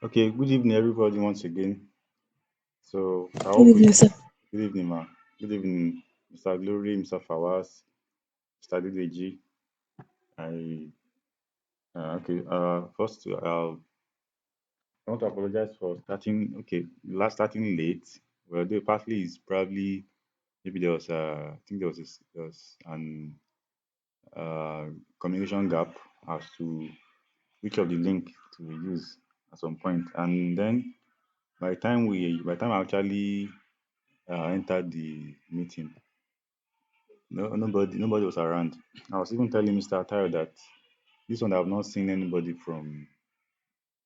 Okay, good evening, everybody, once again. So, I Good hope we. evening, sir. Good evening, ma. Good evening, Mr. Glory, Mr. Fawaz, Mr. Dideji. I okay. First, I want to apologize for starting. Okay, last starting late. Well, though partly is probably maybe there was I think there was an uh, communication gap as to which of the link to use at some point, and then by the time I actually entered the meeting, nobody was around. I was even telling Mr. Tayo that this one I have not seen anybody from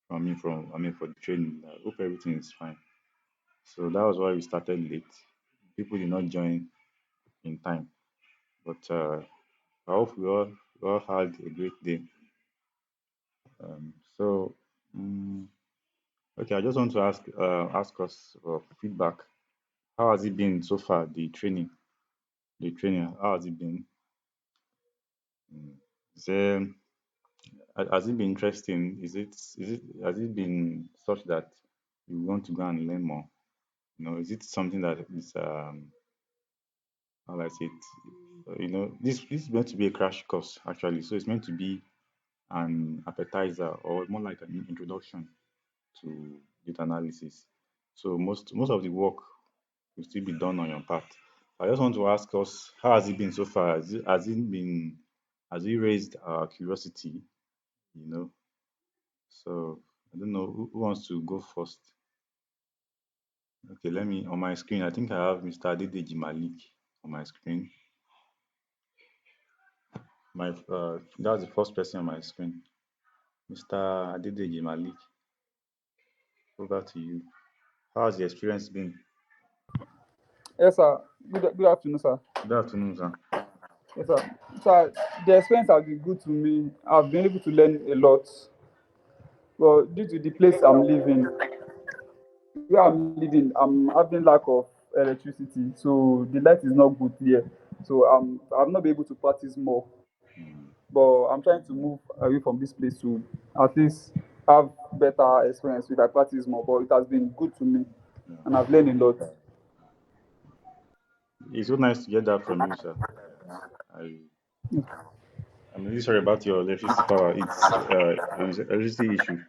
I mean for the training. I hope everything is fine. So that was why we started late. People did not join in time, but I hope we all had a great day. So um, okay, I just want to ask us for feedback. How has it been so far? The training, how has it been? Is there Has it been interesting? Has it been such that you want to go and learn more? Is it something that is how do I say it? This is meant to be a crash course actually, so it's meant to be an appetizer or more like an introduction to data analysis. So most of the work will still be done on your part. I just want to ask us, how has it been so far? Has it raised our curiosity? You know, so I don't know who wants to go first. Okay, let me on my screen. I think I have Mr. Adedeji Malik on my screen. That's the first person on my screen. Mr. Adedeji Malik, over to you. How has the experience been? Yes, sir. Good afternoon, sir. Good afternoon, sir. Yes, sir. Sir, the experience has been good to me. I've been able to learn a lot. But due to the place I'm living, where I'm living, I'm having lack of electricity, so the light is not good here. So I've not been able to practice more. Mm, But I'm trying to move away from this place to at least have better experience with I practice more. But it has been good to me, yeah. and I've learned a lot. It's so nice to get that from you, sir. I I'm really sorry about your electricity power. It's an electricity issue.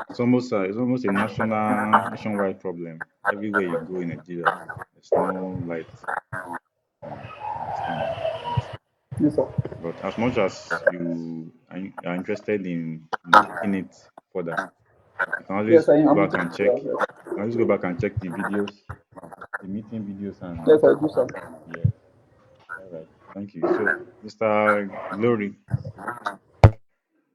It's almost a nationwide problem. Everywhere you go in Nigeria, there's no light. I understand. I understand. Yes, sir. But as much as are interested in taking it further, you can always Yes, I go am. I'm back and check. interested. You can always go back and check the videos, the meeting videos, and Yes, I do, sir. yeah. All right. Thank you. So, Mr. Glory,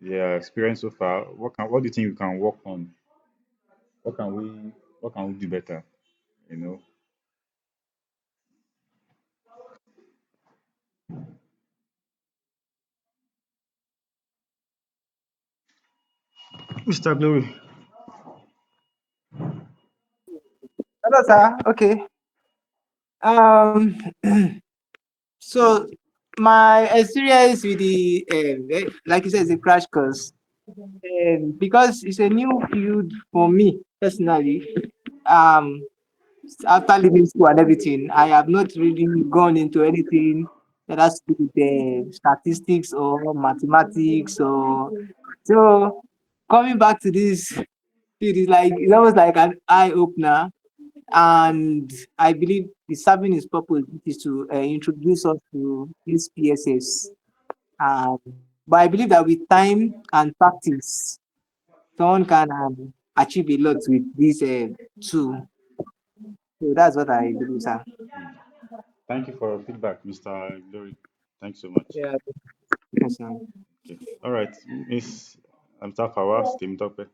yeah, experience so far. What do you think we can work on? What can we what can we do better? You know, Mr. Glory. Hello, sir. Okay. Um. So my experience with the like you said, is a crash course. Because it's a new field for me personally. Um. After leaving school and everything, I have not really gone into anything that has to do with statistics or mathematics or so. Coming back to this field is like it's almost like an eye opener, and I believe it's serving its purpose, which is to introduce us to SPSS. But I believe that with time and practice, someone can achieve a lot with this tool. So that's what I believe, sir. Hmm. Thank you for your feedback, Mr. Glory. Thanks so much. Yeah, yes, sir. Okay. All right, Miss Mr. Fawaz Temitope.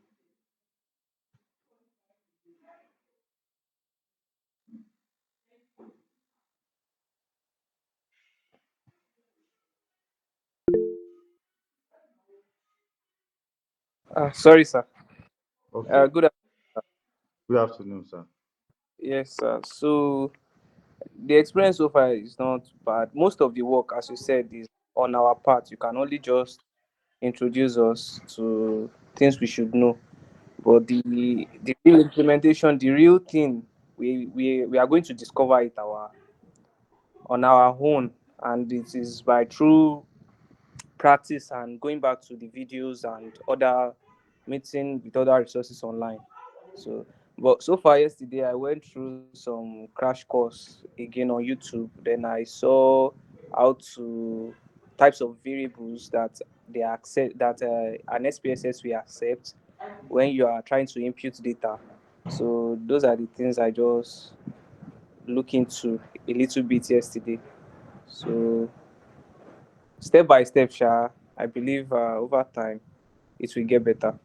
Sorry, sir. Okay. Good. Good afternoon, sir. Yes, sir. So the experience so far is not bad. Most of the work, as you said, is on our part. You can only just introduce us to things we should know. But the real implementation, the real thing, we are going to discover it our on our own, and it is by through practice and going back to the videos and other meeting with other resources online. So, but so far yesterday I went through some crash course again on YouTube. Then I saw how to types of variables that they accept that an SPSS will accept when you are trying to input data. So those are the things I just look into a little bit yesterday. So step by step, I believe over time it will get better.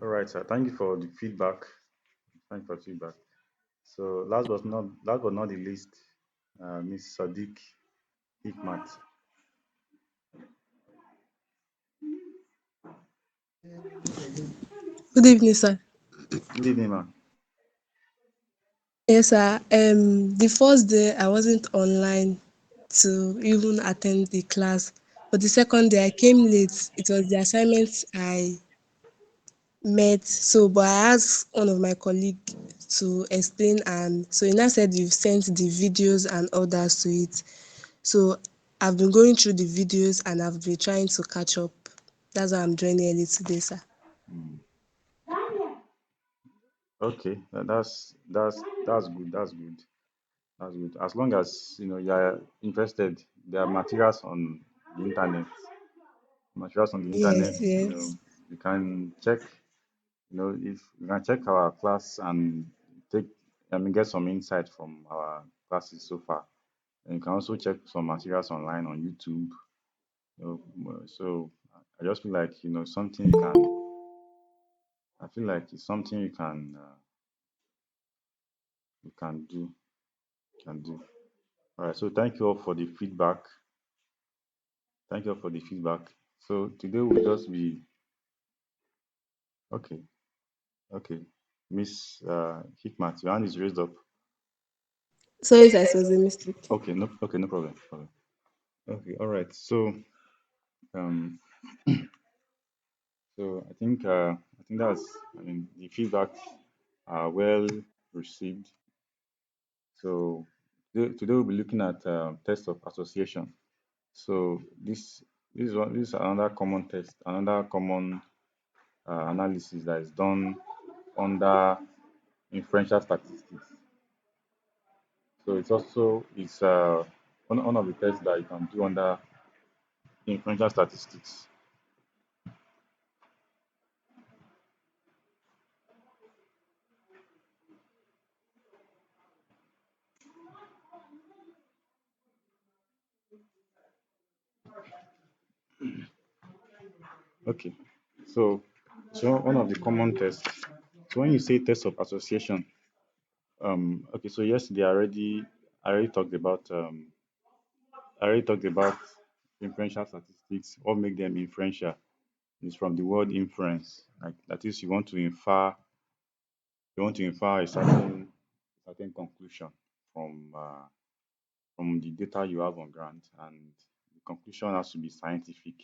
All right, sir. Thank you for the feedback. Thank you for the feedback. So last but not the least, Miss Sadiq Hikmat. Good evening, sir. Good evening, ma'am. Yes, sir. The first day I wasn't online to even attend the class, but the second day I came late. It was the assignment I met. So, but I asked one of my colleagues to explain, and so he now said you've sent the videos and others to it. So, I've been going through the videos and I've been trying to catch up. That's why I'm joining early today, sir. Hmm. Okay, that's good. That's good. That's good. As long as you are interested, there are materials on the internet. Materials on the internet. Yes, You know, yes. you can check. If you can check our class and take, get some insight from our classes so far. And you can also check some materials online on YouTube. So I just feel like something you can. I feel like it's something you can do. Can do. All right. So thank you all for the feedback. Thank you all for the feedback. So today will just be okay. Okay. Miss Hikmat, your hand is raised up. Sorry, sir, it was a mistake. Okay. No. Okay. No problem. Problem. Okay. All right. Um. So I think that's. I mean, the feedback are well received. So today we'll be looking at test of association. So this is another common test, another common analysis that is done under inferential statistics. So it's one of the tests that you can do under inferential statistics. Okay. So one of the common tests. So when you say test of association, okay. So yesterday I already talked about inferential statistics. What make them inferential is from the word inference. Like that is, you want to infer a certain conclusion from uh, from the data you have on ground, and the conclusion has to be scientific.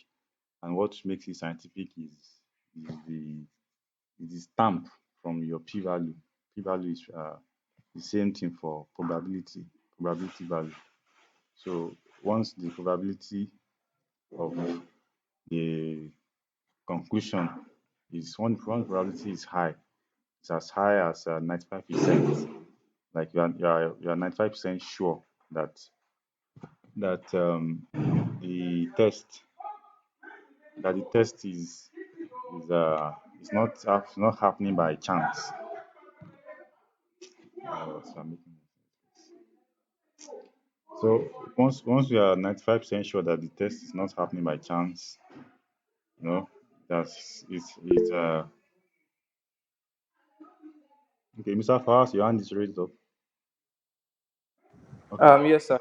And what makes it scientific is the stamp from your p-value. P-value is the same thing for probability value. So once the probability of the conclusion one probability is high, it's as high as 95%. Like you are 95% sure that the test the test is not happening by chance. So once you are 95% sure that the test is not happening by chance, you know that's it's okay. Mr. Fawaz, your hand is raised up. Okay, Yes, sir.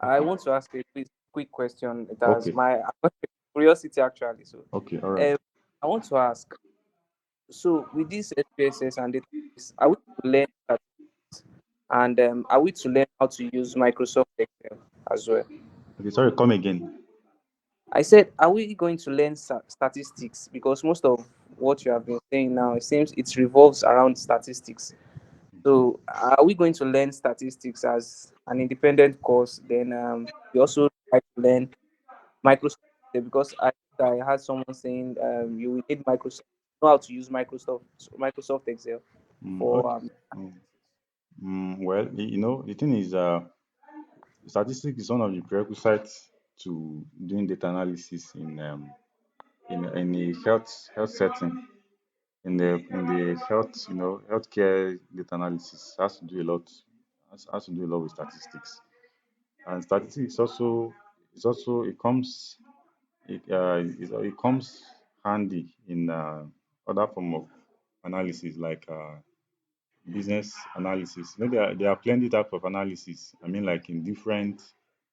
I okay, want to ask a quick question. It has okay, my curiosity actually. So, okay. All right. um, I want to ask. So, with this SPSS and database, are we to learn that, and are we to learn how to use Microsoft Excel as well? Okay, sorry, come again. I said, are we going to learn statistics? Because most of what you have been saying now, it seems it revolves around statistics. So, are we going to learn statistics as an independent course? Then we also try to learn Microsoft Excel, because I had someone saying you will need Microsoft, know how to use Microsoft Excel for Okay. Mm. Well, the thing is, statistics is one of the prerequisites to doing data analysis in a health setting. In the health, healthcare data analysis has to do a lot with statistics. And statistics also is also it comes handy in other form of analysis like business analysis. There are plenty type of analysis. I mean, like in different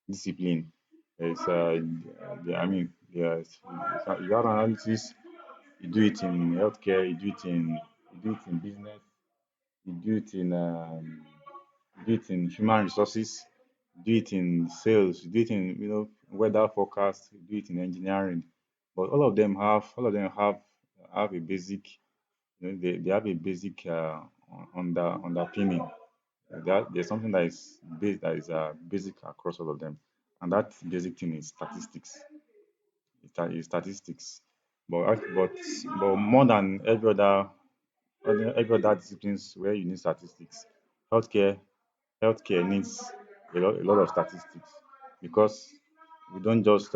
discipline. There's there's you have analysis. You do it in healthcare. You do it in business. You do it in human resources. You do it in sales. You do it in weather forecast. You do it in engineering. But all of them have a basic, they have a basic underpinning. There's something that is basic across all of them, and that basic thing is statistics. Is statistics. But more than every other disciplines where you need statistics, healthcare healthcare needs a lot of statistics, because we don't just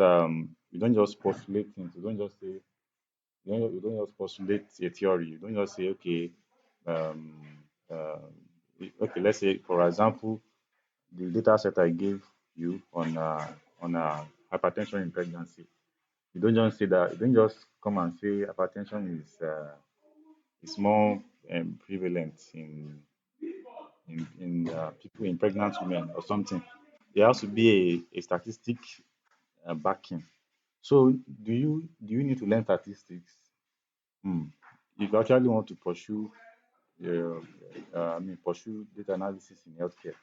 postulate things. You don't just postulate a theory. You don't just say, okay, um, uh, okay, let's say for example, the data set I gave you on hypertension in pregnancy. You don't just say that. You don't just come and say hypertension is more prevalent in people, in pregnant women or something. There has to be a statistic backing. So do you need to learn statistics? Hmm. If you actually want to uh, pursue data analysis in healthcare,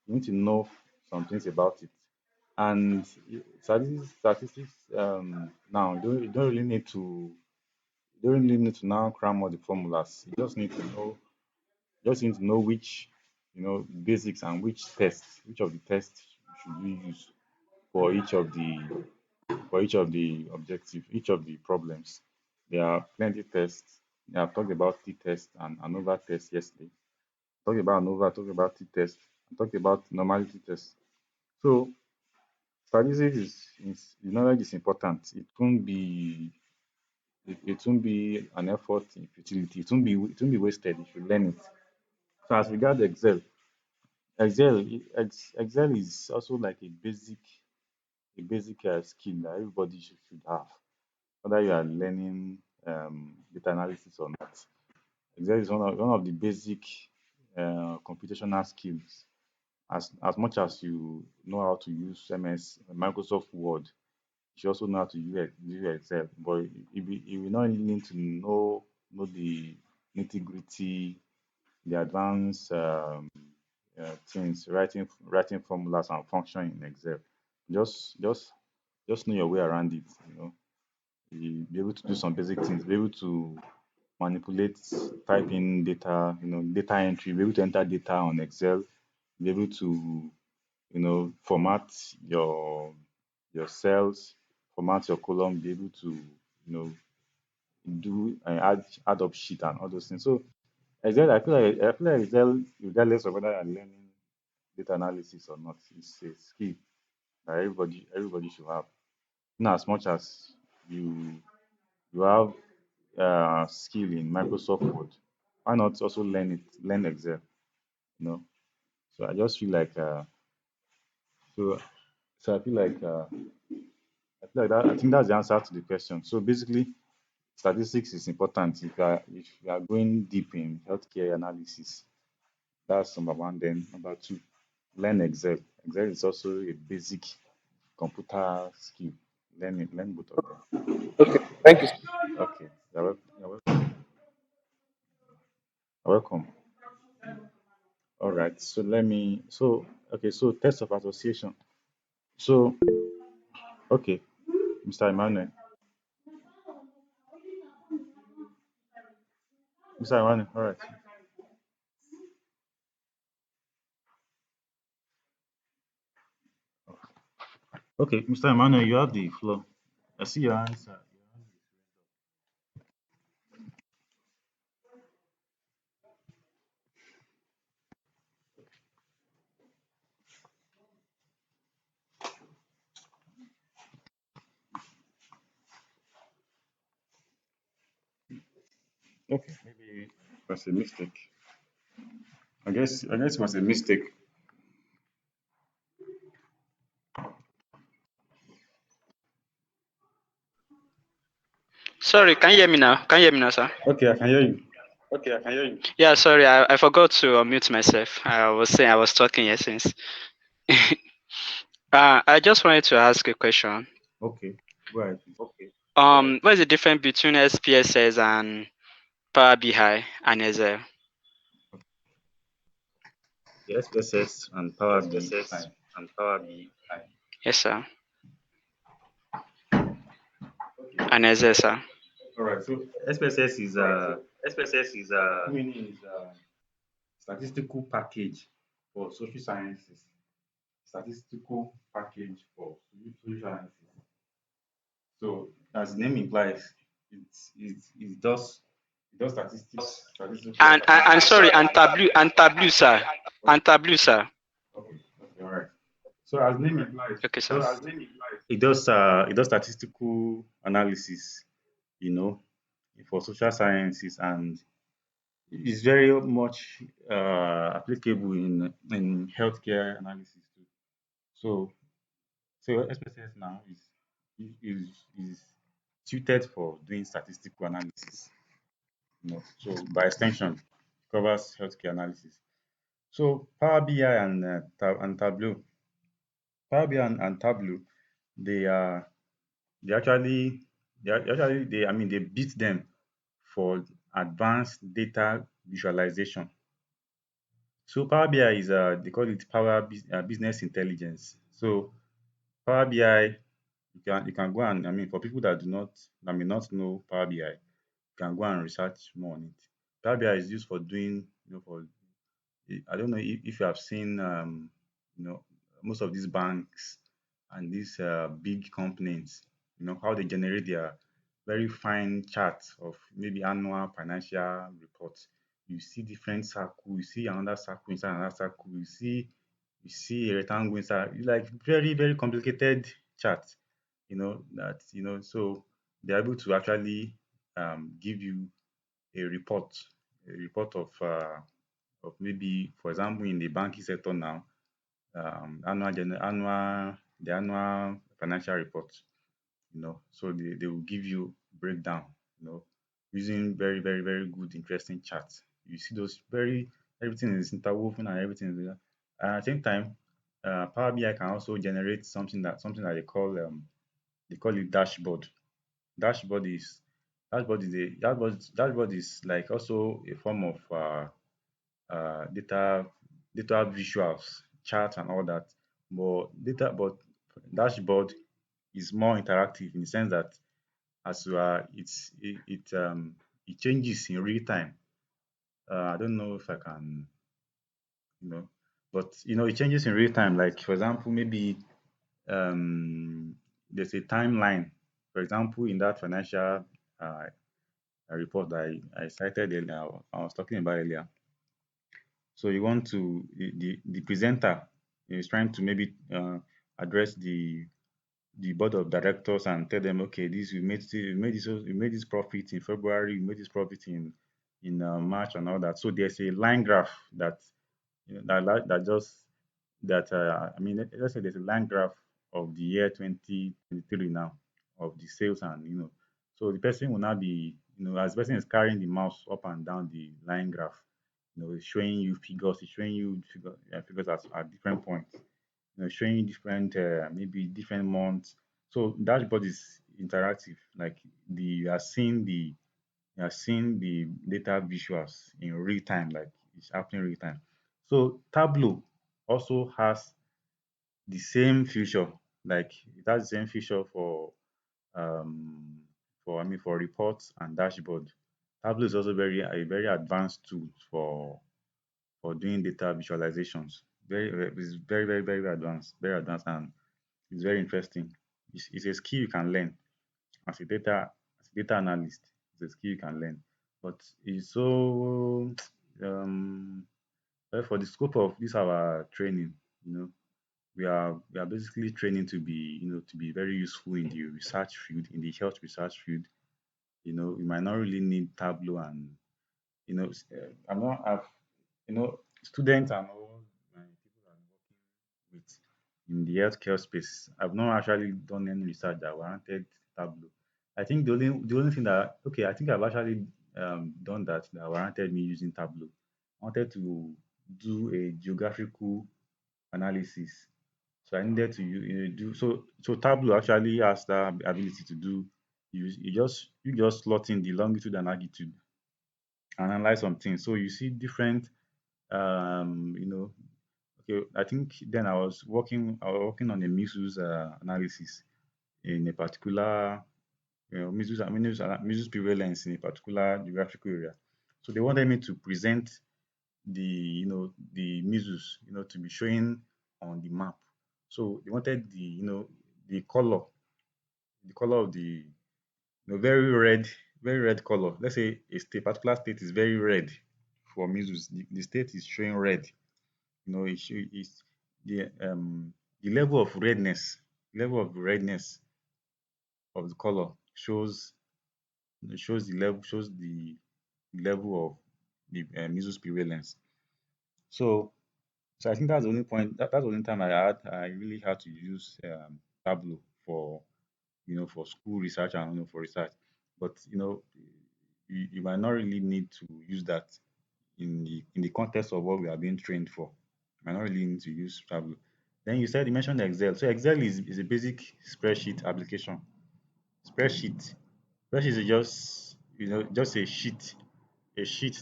you need to know some things about it. And statistics now you don't really need to now cram all the formulas. You just need to know which basics, and which of the tests should we use for each of the objective, each of the problems. There are plenty tests. I've talked about t-test and ANOVA test yesterday. Talked about ANOVA, talked about t-test, and talked about normality test. So statistics is the knowledge is important. It won't be an effort in futility. It won't be wasted if you learn it. So as regards Excel is also like a basic skill that everybody should have, whether you are learning data analysis or not. Excel is one of the basic computational skills. As much as you know how to use Microsoft Word, you should also know how to use Excel. But you will not need to know the nitty gritty, the advanced things, writing formulas and function in Excel. Just know your way around it. You be able to do some basic things, be able to manipulate, type in data, data entry, be able to enter data on Excel, be able to, format your cells, format your column, be able to, do add up sheet and all those things. So Excel, I feel like Excel, regardless of whether you're learning data analysis or not, is a skill that everybody should have. In as much as you you have skill in Microsoft Word, why not also learn Excel? You know. So I just feel like so so I feel like that. I think that's the answer to the question. So basically, statistics is important if you are going deep in healthcare analysis. That's number one. Then number two, learn Excel. Excel is also a basic computer skill. Learn both of them. Okay, thank you. Okay, you're welcome. All right. So test of association. So okay, Mr. Emmanuel. Mr. Emmanuel, all right. Okay, Mr. Emmanuel, you have the floor. I see your answer. Okay, maybe it was a mistake. I guess it was a mistake. Sorry, can you hear me now? Can you hear me now, sir? Okay, I can hear you. Yeah, sorry, I forgot to unmute myself. I was saying I was talking here since. I just wanted to ask a question. Okay, go ahead, please. What is the difference between SPSS and Power BI and Excel? The SPSS and Power BI. Yes, sir. And Excel, sir. All right, so SPSS is meaning is statistical package for social sciences. Statistical package for social sciences. So as the name implies, it does statistical. And sorry, sir. Okay, And Tableau, sir. okay, all right. So as the name implies, Okay, sir. it does statistical analysis, you know, for social sciences, and it's very much applicable in healthcare analysis too. So so SPSS now is suited for doing statistical analysis, So by extension, it covers healthcare analysis. So Power BI and Tableau, Power BI and Tableau, they are they actually they I mean they beat them for advanced data visualization. So Power BI is they call it business intelligence. So Power BI, you can go and, for people that may not know Power BI, you can go and research more on it. Power BI is used for doing, for I don't know if you have seen, most of these banks and these big companies, how they generate their very fine charts of maybe annual financial reports. You see different circle, you see another circle inside another circle, you see a rectangle inside, it's like very, very complicated chart, so they're able to actually give you a report, of maybe, for example, in the banking sector now, the annual financial report, so they will give you breakdown, you know, using very, very, very good, interesting charts. You see those everything is interwoven and everything is there. And at the same time, Power BI can also generate something that they call it dashboard. Dashboard is dashboard is like also a form of data visuals, charts and all that. But dashboard is more interactive in the sense that as you are it changes in real time. I don't know if I can, you know, but it changes in real time. Like for example, maybe there's a timeline. For example, in that financial report that I cited earlier, I was talking about earlier. So you want to the presenter is trying to maybe address the board of directors and tell them, okay, we made this profit in February, we made this profit in March and all that. So there's a line graph that that just that let's say there's a line graph of the year 2023 now, of the sales, and so the person will not be, as the person is carrying the mouse up and down the line graph, it's showing you figures, figures at different points, showing you different, maybe different months. So dashboard is interactive, like you are seeing the data visuals in real time, like it's happening real time. So Tableau also has the same feature, like it has the same feature for reports and dashboard. Tableau is also a very advanced tool for doing data visualizations. It's very advanced, and it's very interesting. It's a skill you can learn as a data analyst. It's a skill you can learn, but it's so well, for the scope of this our training, you know, we are basically training to be, to be very useful in the research field, in the health research field. We might not really need Tableau and I'm not have students and all my people I'm working with in the healthcare space. I've not actually done any research that warranted Tableau. I think the only thing that I think I've actually done that warranted me using Tableau. I wanted to do a geographical analysis, so I needed to do so. Tableau actually has that ability to do. You just slot in the longitude and latitude, analyze some things. So you see different, um, you know, okay. I think then I was working on a measles analysis in a particular, measles prevalence in a particular geographical area. So they wanted me to present the measles, to be showing on the map. So they wanted the color, of the very red color. Let's say particular state is very red for measles. The state is showing red. It's the level of redness of the color shows the level of the measles prevalence. So I think that's the only point. That's the only time I really had to use Tableau for school research and for research. But you might not really need to use that in the context of what we are being trained for. You might not really need to use Tableau. Then you mentioned Excel. So Excel is a basic spreadsheet application. Spreadsheet. Spreadsheet is just a sheet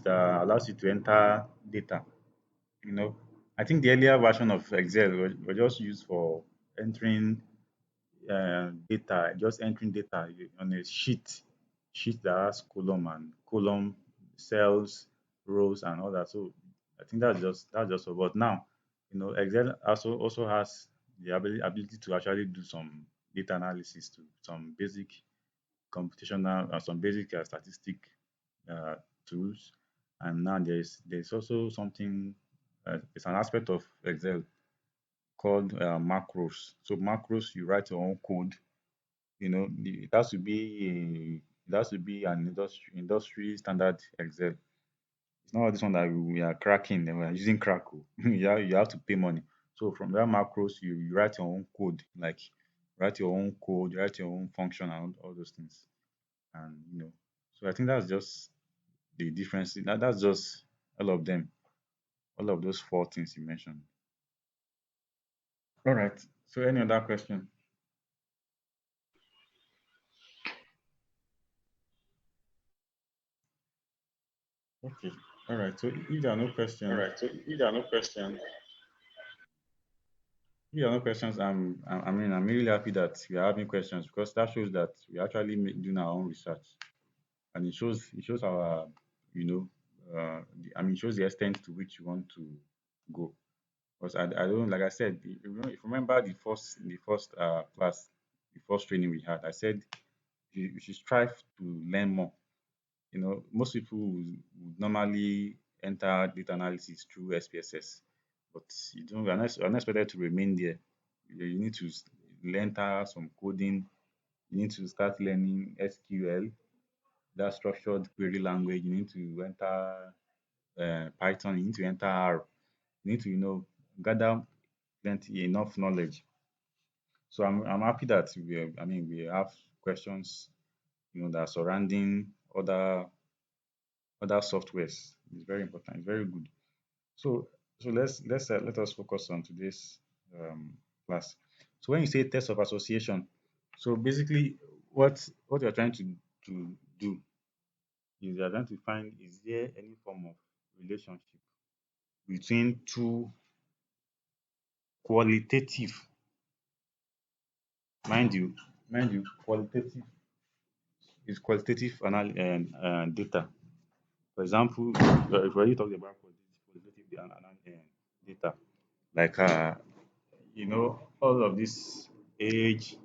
that allows you to enter data. You know, I think the earlier version of Excel were just used for entering data, just entering data on a sheet that has column, cells, rows, and all that. So I think that's just all. But now, Excel also has the ability to actually do some data analysis, to some basic computational, some basic statistic uh, tools. And now there's also something. It's an aspect of Excel called macros. So macros, you write your own code. It has to be an industry standard Excel. It's not this one that we are cracking and we are using Crackle. You have to pay money. So from that macros, you write your own code, like write your own code, write your own function, and all those things. And so I think that's just the difference. That's just all of them, all of those four things you mentioned. All right. So any other question? Okay. All right. So if there are no questions, I'm really happy that we are having questions, because that shows that we actually doing our own research, and it shows our, it shows the extent to which you want to go. Because I don't, like I said, if you remember the first class, the first training we had, I said you should strive to learn more. Most people would normally enter data analysis through SPSS, but you're not expected to remain there. You need to enter some coding. You need to start learning SQL, that structured query language. You need to enter Python. You need to enter R. You need to gather plenty enough knowledge. So I'm happy that we have questions that are surrounding other softwares. It's very important. It's very good. So let us focus on today's class. So when you say test of association, so basically what you're trying to do is you're trying to find, is there any form of relationship between two qualitative, mind you, qualitative is qualitative data. For example, if we're talking about qualitative data, like all of this age,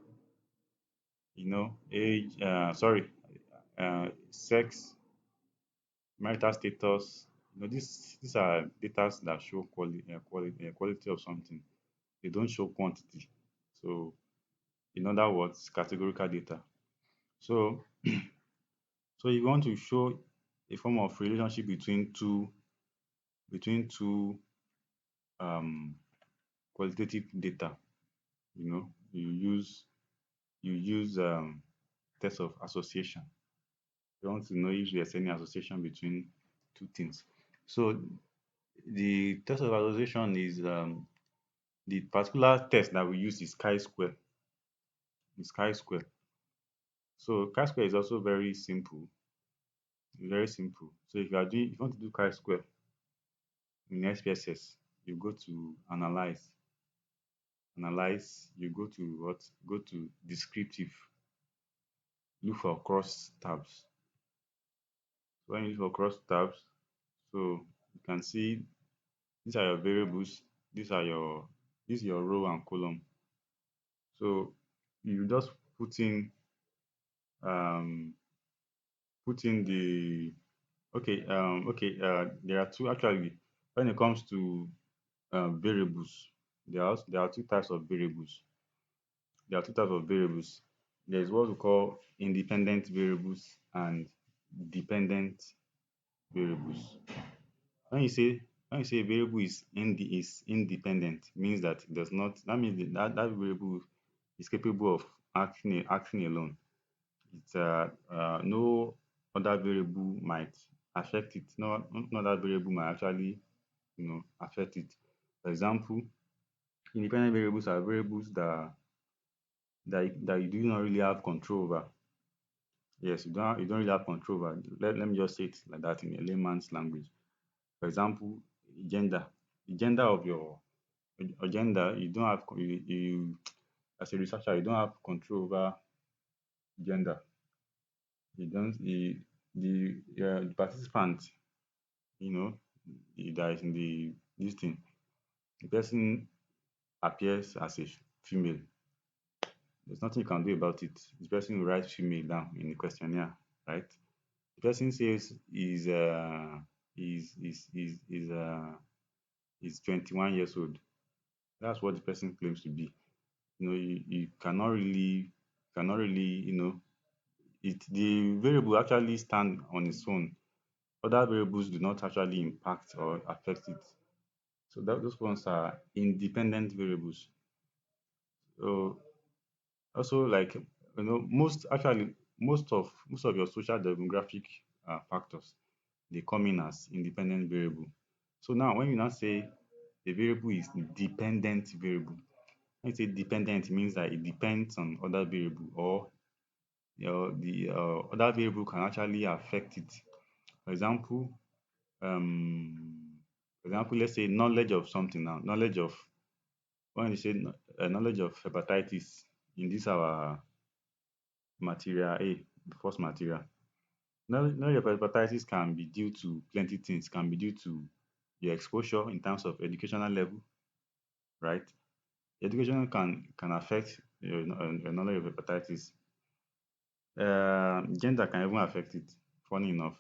sex, marital status, these are data that show quality of something. They don't show quantity. So in other words, categorical data. So so you want to show a form of relationship between two um qualitative data. You use test of association. You want to know if there's any association between two things. So the test of association is the particular test that we use is chi-square. Is chi-square. So chi-square is also very simple. Very simple. So if you want to do chi-square in SPSS, you go to analyze, you go to what? Go to descriptive, look for cross tabs. So when you look for cross tabs, so you can see these are your variables, this is your row and column. So you just um put in the there are two actually. When it comes to variables, there are two types of variables. There are two types of variables. There is what we call independent variables and dependent variables. When you say when you say a variable is independent, means that it does not that means that variable is capable of acting alone. It's no other variable might affect it. No other variable might actually affect it. For example, independent variables are variables that you do not really have control over. Yes, you don't really have control over. Let me just say it like that in a layman's language. For example, gender. The gender of your gender, you don't have as a researcher, you don't have control over gender. You don't the participant, that is in this thing, the person appears as a female. There's nothing you can do about it. The person will write female down in the questionnaire, right? The person says is 21 years old. That's what the person claims to be. You cannot really, the variable actually stand on its own. Other variables do not actually impact or affect it. So those ones are independent variables. So also, like most of your social demographic factors, they come in as independent variable. So now when you now say a variable is dependent variable, when you say dependent, it means that it depends on other variable, or the other variable can actually affect it. For example, let's say knowledge of something now. Knowledge of When you say knowledge of hepatitis in this our material A, the first material. Knowledge of hepatitis can be due to plenty things. Can be due to your exposure in terms of educational level, right? Education can affect your knowledge of hepatitis. Gender can even affect it. Funny enough,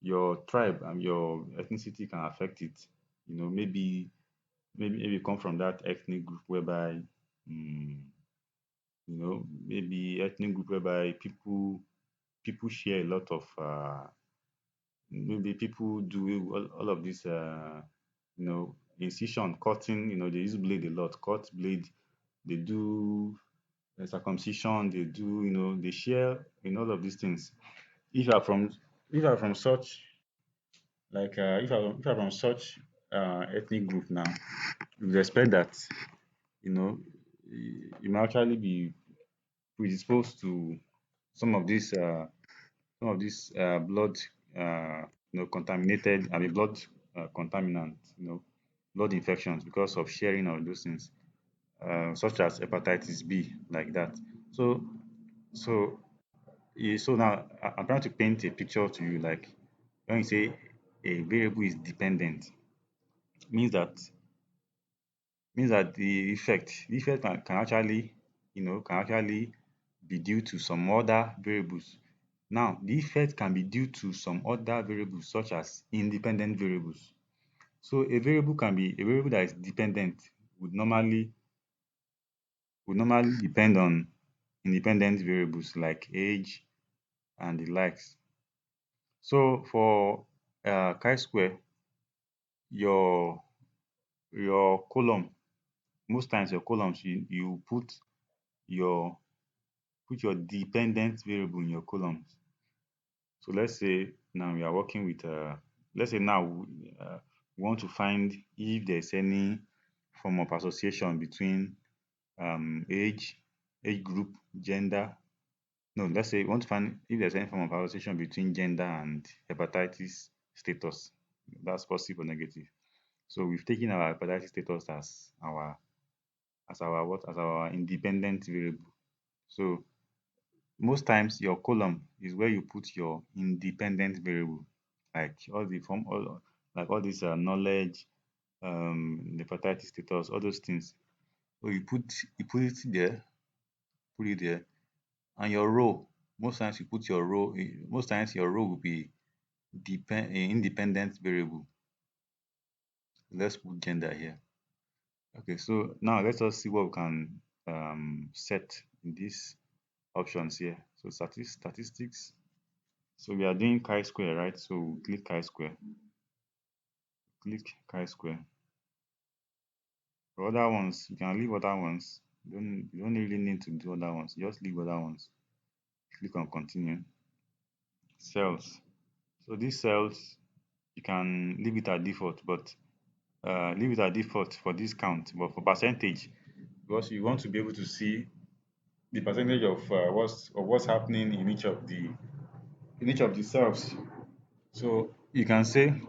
your tribe and your ethnicity can affect it. Maybe you come from that ethnic group whereby, maybe ethnic group whereby people share a lot of maybe people do all of this incision, cutting. They use blade a lot, cut blade. They do circumcision. They do, they share in all of these things. If you are from if you are from such like if you are from such ethnic group now, you would expect that you know you might actually be predisposed to some of these blood contaminated, blood contaminant, blood infections, because of sharing of those things, such as hepatitis B, like that. So so now I'm trying to paint a picture to you, like when you say a variable is dependent, means that the effect can actually, can actually be due to some other variables. Now, the effect can be due to some other variables such as independent variables. So a variable that is dependent would normally depend on independent variables like age and the likes. So for chi-square, your column, most times your columns, you your put your dependent variable in your columns. So let's say now we are working with let's say now we want to find if there's any form of association between age group, gender. No, let's say we want to find if there's any form of association between gender and hepatitis status. That's positive or negative. So we've taken our hepatitis status as our independent variable. So most times your column is where you put your independent variable, like all this knowledge, hepatitis status, all those things. So you put it there, put it there, and your row. Most times your row will be independent variable. Let's put gender here. Okay, so now let us see what we can set in these options here. So statistics. So we are doing chi-square, right? So we'll click chi-square. Click chi-square. For other ones, you can leave other ones. You don't really need to do other ones. Just leave other ones. Click on continue. Cells. So these cells, you can leave it at default, but leave it at default for this count. But for percentage, because you want to be able to see the percentage of what's happening in each of the cells. So you can say,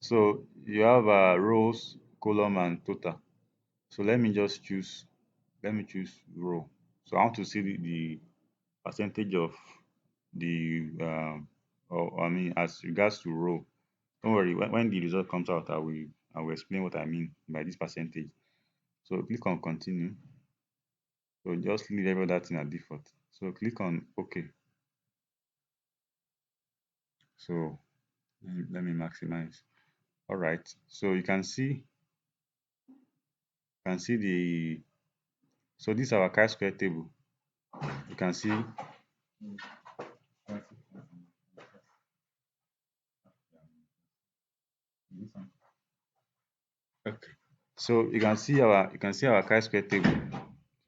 so you have rows, column, and total. So let me choose row. So I want to see the percentage of the or I mean as regards to row. Don't worry, when the result comes out, I will explain what I mean by this percentage. So click on continue. So just leave every other thing at default. So click on OK. So let me maximize. All right. So you can see the so this is our chi-square table. You can see. Okay. So you can see our chi-square table.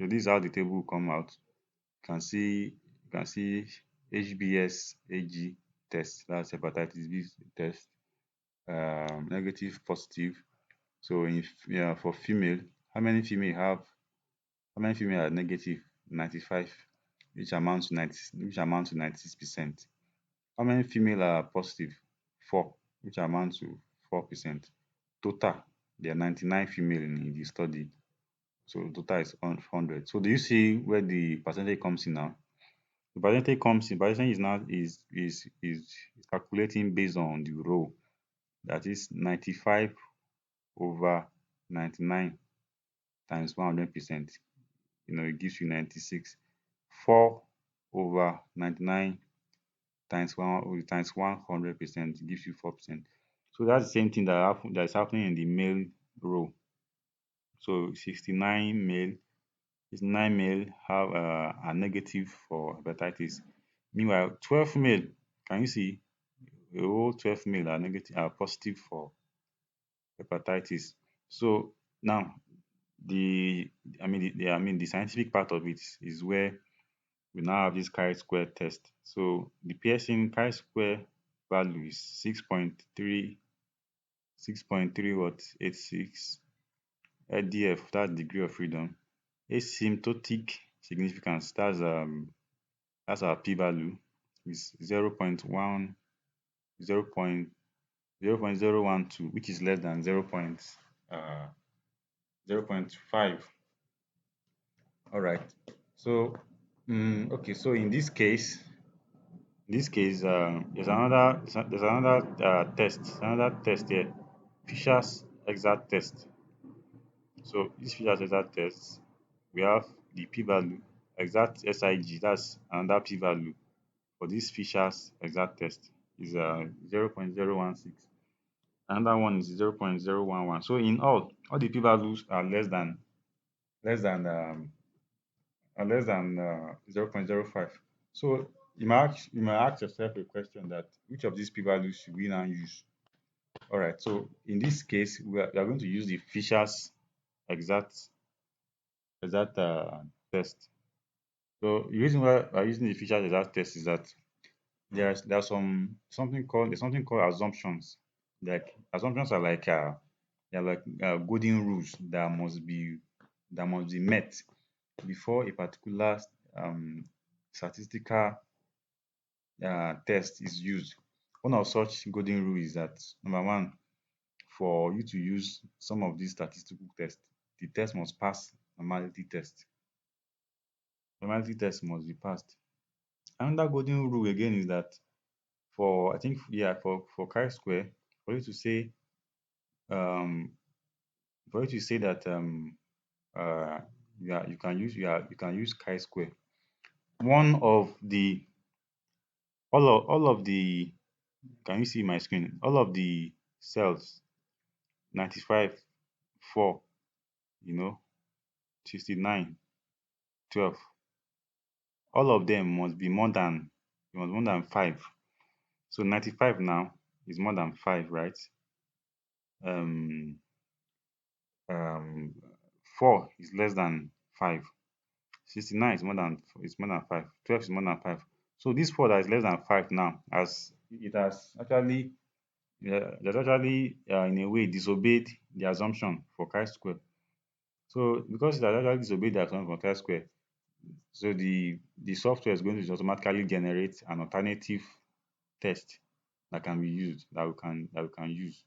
So this is how the table will come out. You can see HBS AG test. That's hepatitis B test. Negative, positive. So for female, how many female have how many female are negative? 95, which amounts to 96%. How many female are positive? 4, which amounts to 4%. Total, there are 99 female in the study. So total is 100. So do you see where the percentage comes in now? The percentage is now is calculating based on the row. That is 95 over 99 times 100%. It gives you 96. 4 over 99 times 100% gives you 4%. So that's the same thing that is happening in the male row. So 69 male have a negative for hepatitis. Meanwhile, 12 male, can you see? The whole 12 male are positive for hepatitis. So now the scientific part of it is where we now have this chi-square test. So the Pearson chi-square value is 6.3 what 86. LDF, that's degree of freedom. Asymptotic significance, that's our p-value, is 0.1 0.012, which is less than 0.5. All right. So okay, so in this case, In this case, there's another test here, Fisher's exact test. So this Fisher's exact test, we have the p-value, exact SIG, that's another p-value for this Fisher's exact test is 0.016. Another one is 0.011. So in all the p-values are less than less than 0.05. So you might ask yourself a question that which of these p-values should we now use? All right. So in this case, we are going to use the Fisher's exact exact test. So the reason why we're using the Fisher's exact test is that there's something called assumptions. Like assumptions are like golden rules that must be met before a particular um, statistical test is used. One of such golden rule is that number one, for you to use some of these statistical tests, the test must pass normality test. Normality test must be passed. Another golden rule again is that for I think yeah for chi-square, for you to say um for you to say that uh yeah you can use chi-square. One of the all of the can you see my screen? All of the cells 95, 4, you know, 69, 12, all of them must more than 5. So 95 now is more than 5, right? Um, um, 4 is less than 5. 69 is more than 5. 12 is more than 5. So this 4 that is less than 5 now, as it has actually that's actually in a way disobeyed the assumption for chi-square. So because it has actually disobeyed the assumption for chi-square, so the software is going to automatically generate an alternative test that can be used that we can use.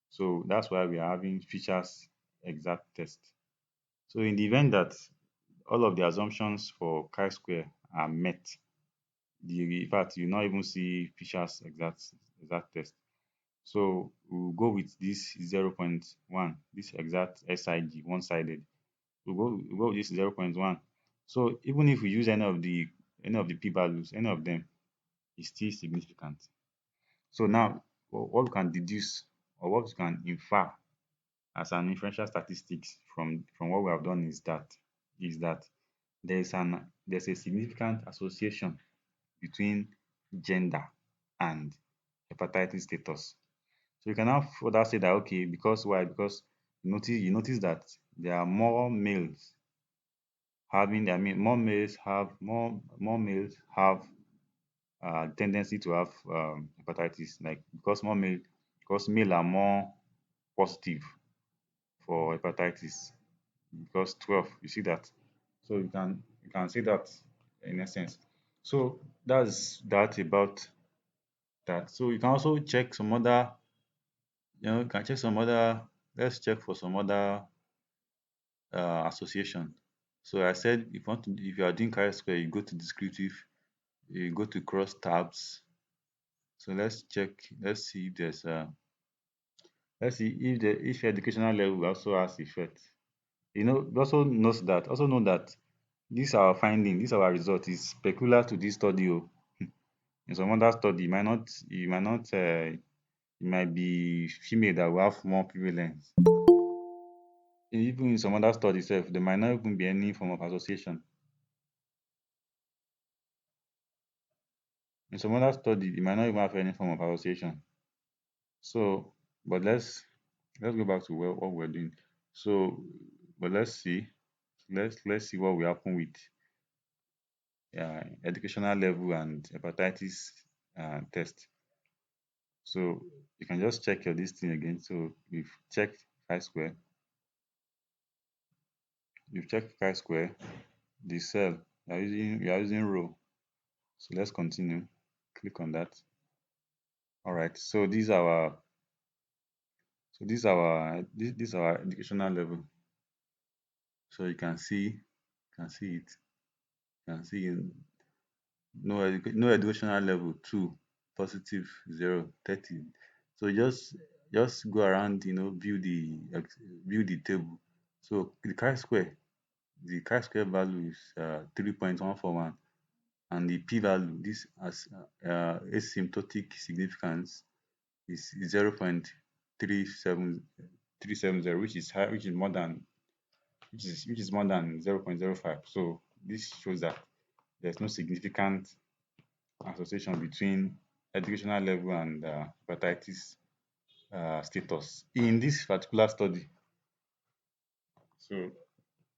So that's why we are having Fisher's exact test. So in the event that all of the assumptions for chi-square are met, in fact you not even see Fisher's exact test. So we'll go with this 0.1, this exact SIG, one-sided. We'll go with this 0.1. So even if we use any of the p-values, any of them is still significant. So now what we can deduce or what we can infer as an inferential statistics from what we have done is that there's a significant association between gender and hepatitis status. So you can now further say that okay, because why? Because you notice that there are more males having I mean more males have tendency to have hepatitis, like because male are more positive for hepatitis because 12 you see that. So you can see that in essence. So that's that about that. So you can also check some other, you can check some other, let's check for some other association. So I said if you are doing chi square, you go to descriptive, you go to cross tabs. So let's check, let's see if there's let's see if educational level also has effect. You know, we also know that this our finding, this our result is peculiar to this study. Oh. In some other study, you might not, it might be female that will have more prevalence. Even in some other study sef, there might not even be any form of association. In some other study, it might not even have any form of association. So, but let's go back to what we're doing. So, but let's see what will happen with educational level and hepatitis test. So you can just check your this thing again. So we've checked chi-square, the cell. You are using row. So let's continue. Click on that. All right. So this is our educational level. So you can see it. You can see no educational level 2, positive 0, 30. So just go around, view the table. So the chi-square value is 3.141, and the p-value, this as asymptotic significance, is 0.370, which is high, which is more than 0.05. So this shows that there's no significant association between educational level and hepatitis status in this particular study.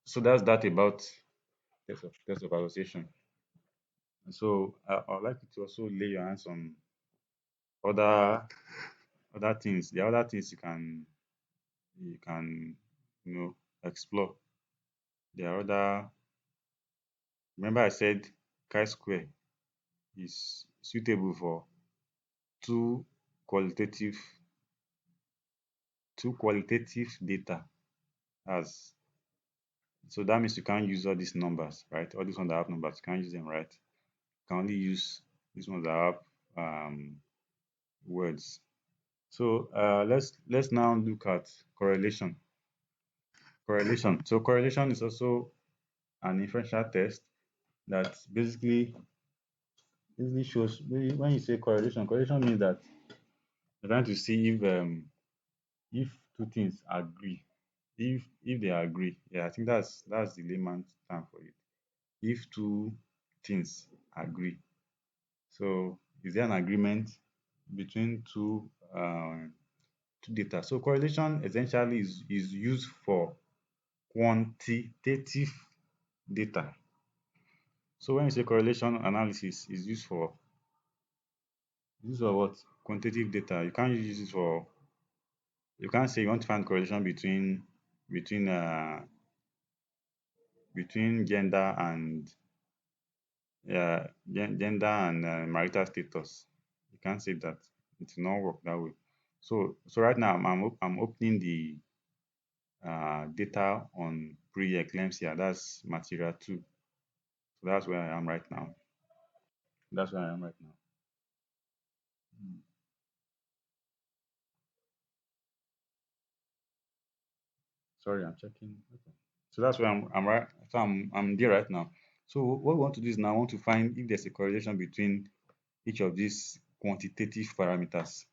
So that's that about test of association. So I'd like you to also lay your hands on other other things. There are other things you can explore. There are other. Remember, I said chi-square is suitable for two qualitative qualitative data. As So that means you can't use all these numbers, right? All these ones that have numbers, you can't use them, right? You can only use these ones that have words. So let's now look at correlation. Correlation. So correlation is also an inferential test that basically shows, when you say correlation, correlation means that you're trying to see if two things agree. If they agree, yeah, I think that's the layman's term for it. If two things agree. So is there an agreement between two data? So correlation essentially is used for quantitative data. So when you say correlation analysis is used for what? Quantitative data. You can't use it for, you can't say you want to find correlation between uh between gender and marital status. You can't say that. It will not work that way. So right now I'm opening the data on pre-eclampsia. That's material 2. So that's where I am right now. That's where I am right now. Mm. Sorry, I'm checking. Okay. So that's where I'm right. So I'm there right now. So what we want to do is now I want to find if there's a correlation between each of these quantitative parameters.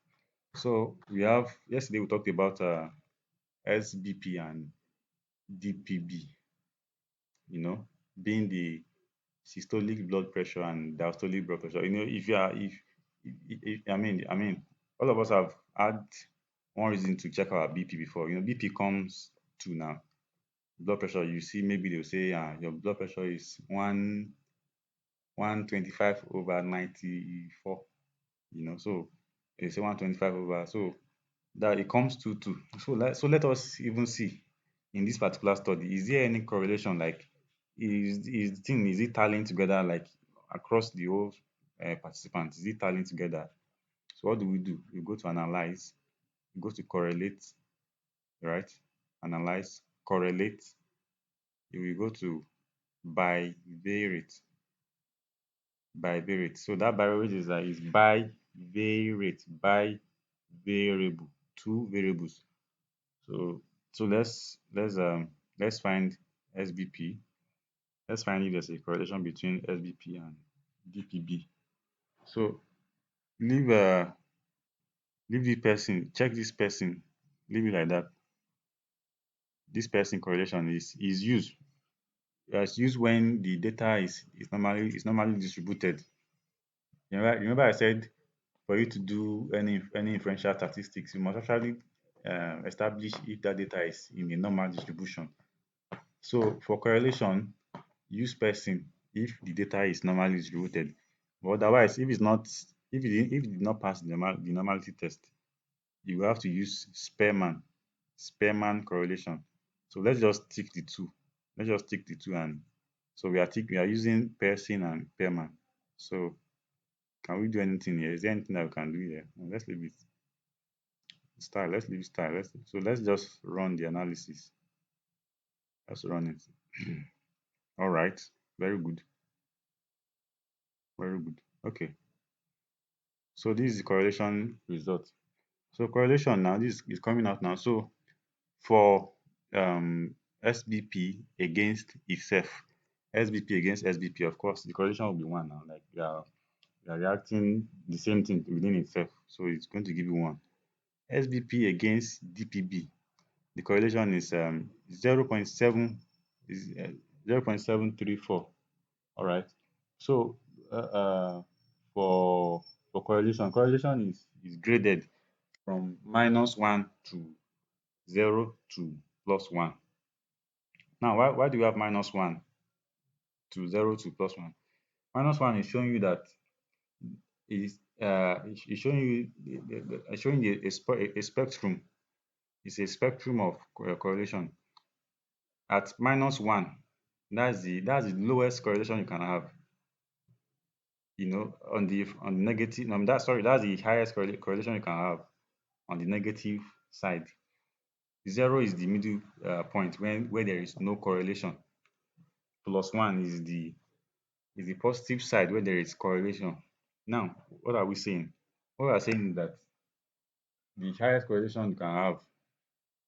So we have, yesterday we talked about SBP and DPB, being the systolic blood pressure and diastolic blood pressure. If you are if I mean all of us have had one reason to check our BP before. BP comes to now. Blood pressure, you see, maybe they'll say your blood pressure is 125 over 94. So they say 125 over, so that it comes to 2. So let us even see in this particular study, is there any correlation, like is it tallying together, like across the whole participants? Is it tallying together? So what do? We go to analyze, we go to correlate, right? Analyze, correlate. We go to bivariate. Bivariate. So that bivariate is bivariate, by variable, two variables. So let's find SBP. Let's find if there's a correlation between SBP and DPB. So leave leave the person, check this person, leave it like that. This person correlation is used. It's used when the data is normally distributed. Remember I said, for you to do any inferential statistics, you must actually establish if that data is in a normal distribution. So for correlation, use person if the data is normally distributed. But otherwise, if it did not pass the normality test, you will have to use Spearman correlation. So let's just tick the two. Let's just tick the two, and so we are using person and Spearman. So can we do anything here? Is there anything that we can do here? No, let's leave it style. Let's leave style. Let's just run the analysis. Let's run it. All right. Very good. Very good. Okay. So this is the correlation result. So correlation now, this is coming out now. So for SBP against itself, SBP against SBP, of course, the correlation will be one now. Like they are reacting the same thing within itself. So it's going to give you one. SBP against DPB, the correlation is 0.7 is 0.734. All right. So uh, uh, for correlation is graded from -1 to 0 to +1. Now, why do we have -1 to 0 to +1? -1 is showing you that is showing you showing you a spectrum. It's a spectrum of correlation. At -1, that's the lowest correlation you can have. On the negative, that's the highest correlation you can have on the negative side. Zero is the middle point where there is no correlation. +1 is the positive side where there is correlation. Now, what are we saying? What we are saying is that the highest correlation you can have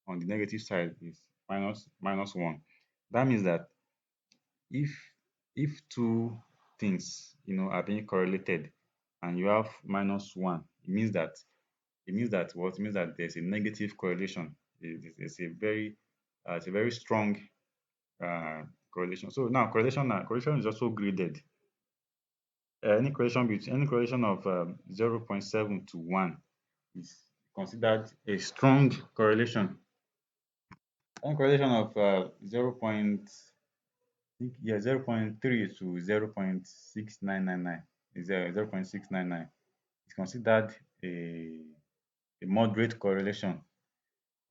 on the negative side is minus one. That means that if two things are being correlated and you have -1, it means that there's a negative correlation. It's a very strong correlation. So now correlation is also graded. Any correlation of 0.7 to 1 is considered a strong correlation. Any correlation of 0.3 to 0.6999 is 0.699 is considered a moderate correlation.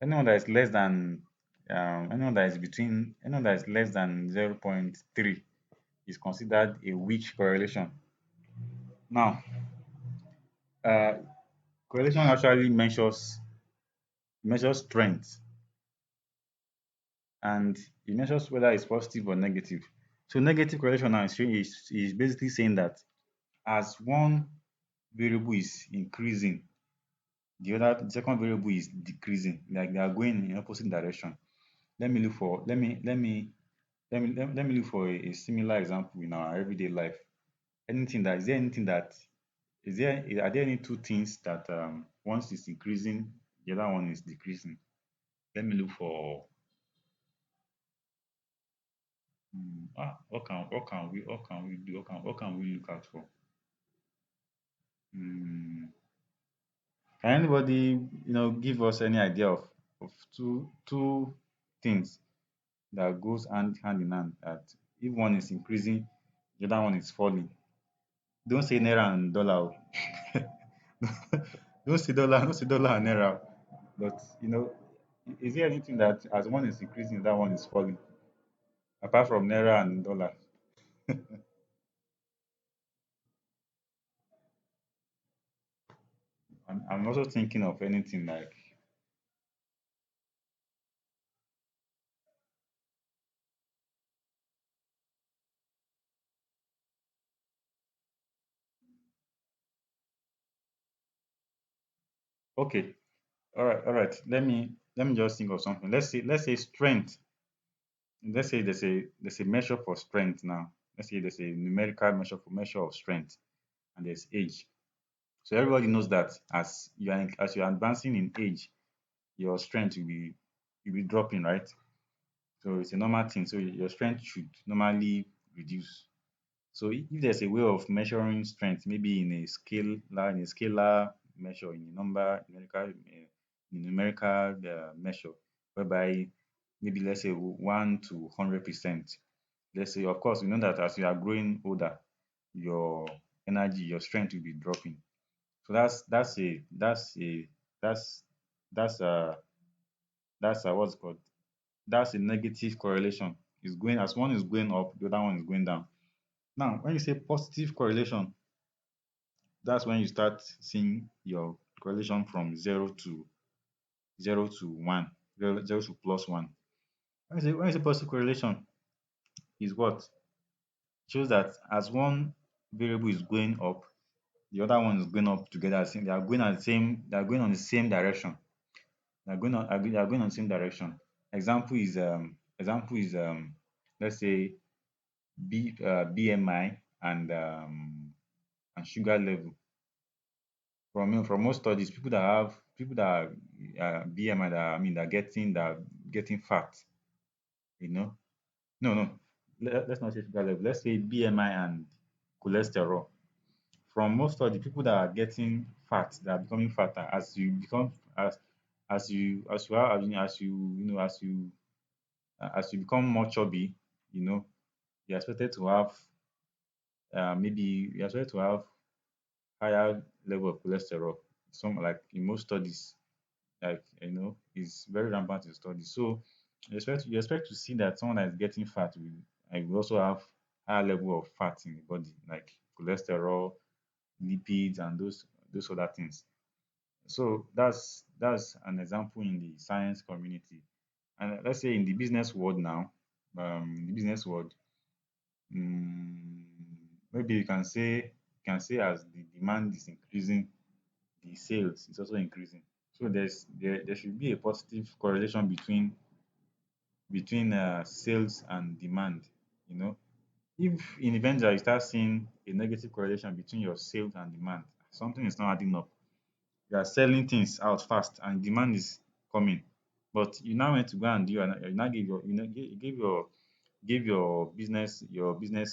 Anyone that is less than anyone that is less than 0.3 is considered a weak correlation. Now, uh, correlation actually measures strength, and it measures whether it's positive or negative. So negative correlation now is basically saying that as one variable is increasing, the second variable is decreasing, like they are going in opposite direction. Let me look for let me look for a similar example in our everyday life. Anything that is there are there any two things that one is increasing, the other one is decreasing? Let me look for what can we do? What can we look out for? Hmm. Can anybody give us any idea of two things that goes hand in hand, that if one is increasing, the other one is falling? Don't say naira and dollar. Don't say dollar and naira. But is there anything that as one is increasing, that one is falling, apart from naira and dollar? I'm also thinking of anything like, okay, all right. Let me just think of something. Let's say strength. Let's say there's a measure for strength now. Let's say there's a numerical measure of strength, and there's age. So everybody knows that as you are advancing in age, your strength will be dropping, right? So it's a normal thing. So your strength should normally reduce. So if there's a way of measuring strength, maybe in a scalar measure, in a numerical measure, whereby maybe let's say 1 to 100%. Let's say, of course, we know that as you are growing older, your your strength will be dropping. So that's what's it called? That's a negative correlation. It's going as one is going up, the other one is going down. Now, when you say positive correlation, that's when you start seeing your correlation from zero to one, zero to +1. When you say positive correlation is what shows that as one variable is going up, the other one is going up together. They are going at the same. They are going on the same direction. They are going on the same direction. Example is let's say BMI and sugar level. From most studies, people that are BMI that are, I mean, that are getting fat. You know, no. Let's not say sugar level. Let's say BMI and cholesterol. From most of the people that are getting fat, that are becoming fatter as you become as you are as you know as you become more chubby, you know, you're expected to have maybe you're expected to have higher level of cholesterol. Some like in most studies, like is very rampant in studies. So you expect to see that someone that is getting fat will also have higher level of fat in the body, like cholesterol, lipids, and those other things. So that's an example in the science community. And let's say in the business world now, in the business world, maybe you can say as the demand is increasing, the sales is also increasing. So there should be a positive correlation between sales and demand. You know, if in events that you start seeing a negative correlation between your sales and demand, something is not adding up. You are selling things out fast and demand is coming, but you now went to go and do you now give your give your business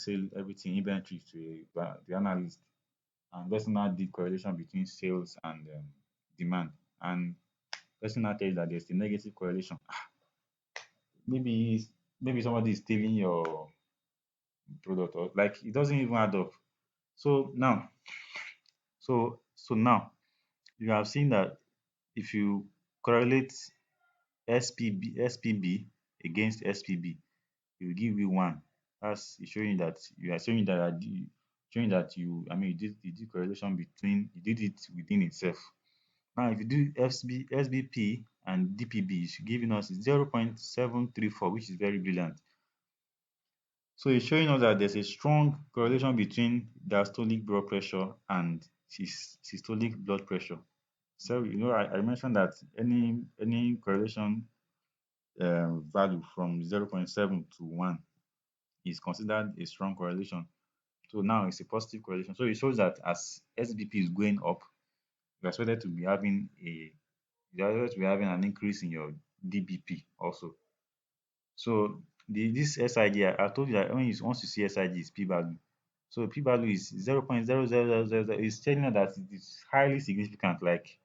sale everything inventory to the analyst, and person now did correlation between sales and demand, and person now tell you that there's a negative correlation. Maybe somebody is stealing your product, or like it doesn't even add up. So now, now you have seen that if you correlate SPB against SPB, it will give you 1. That's showing that you are showing that you did correlation between you did it within itself. Now if you do SBP and DPB, it's giving us 0.734, which is very brilliant. So it's showing us that there's a strong correlation between diastolic blood pressure and systolic blood pressure. So I mentioned that any correlation value from 0.7 to 1 is considered a strong correlation. So now it's a positive correlation. So it shows that as SBP is going up, you're expected to be having an increase in your DBP also. So this SIG, I told you that once you see SIG, is p value. So p value is 0.00000. It's telling you that it is highly significant. Like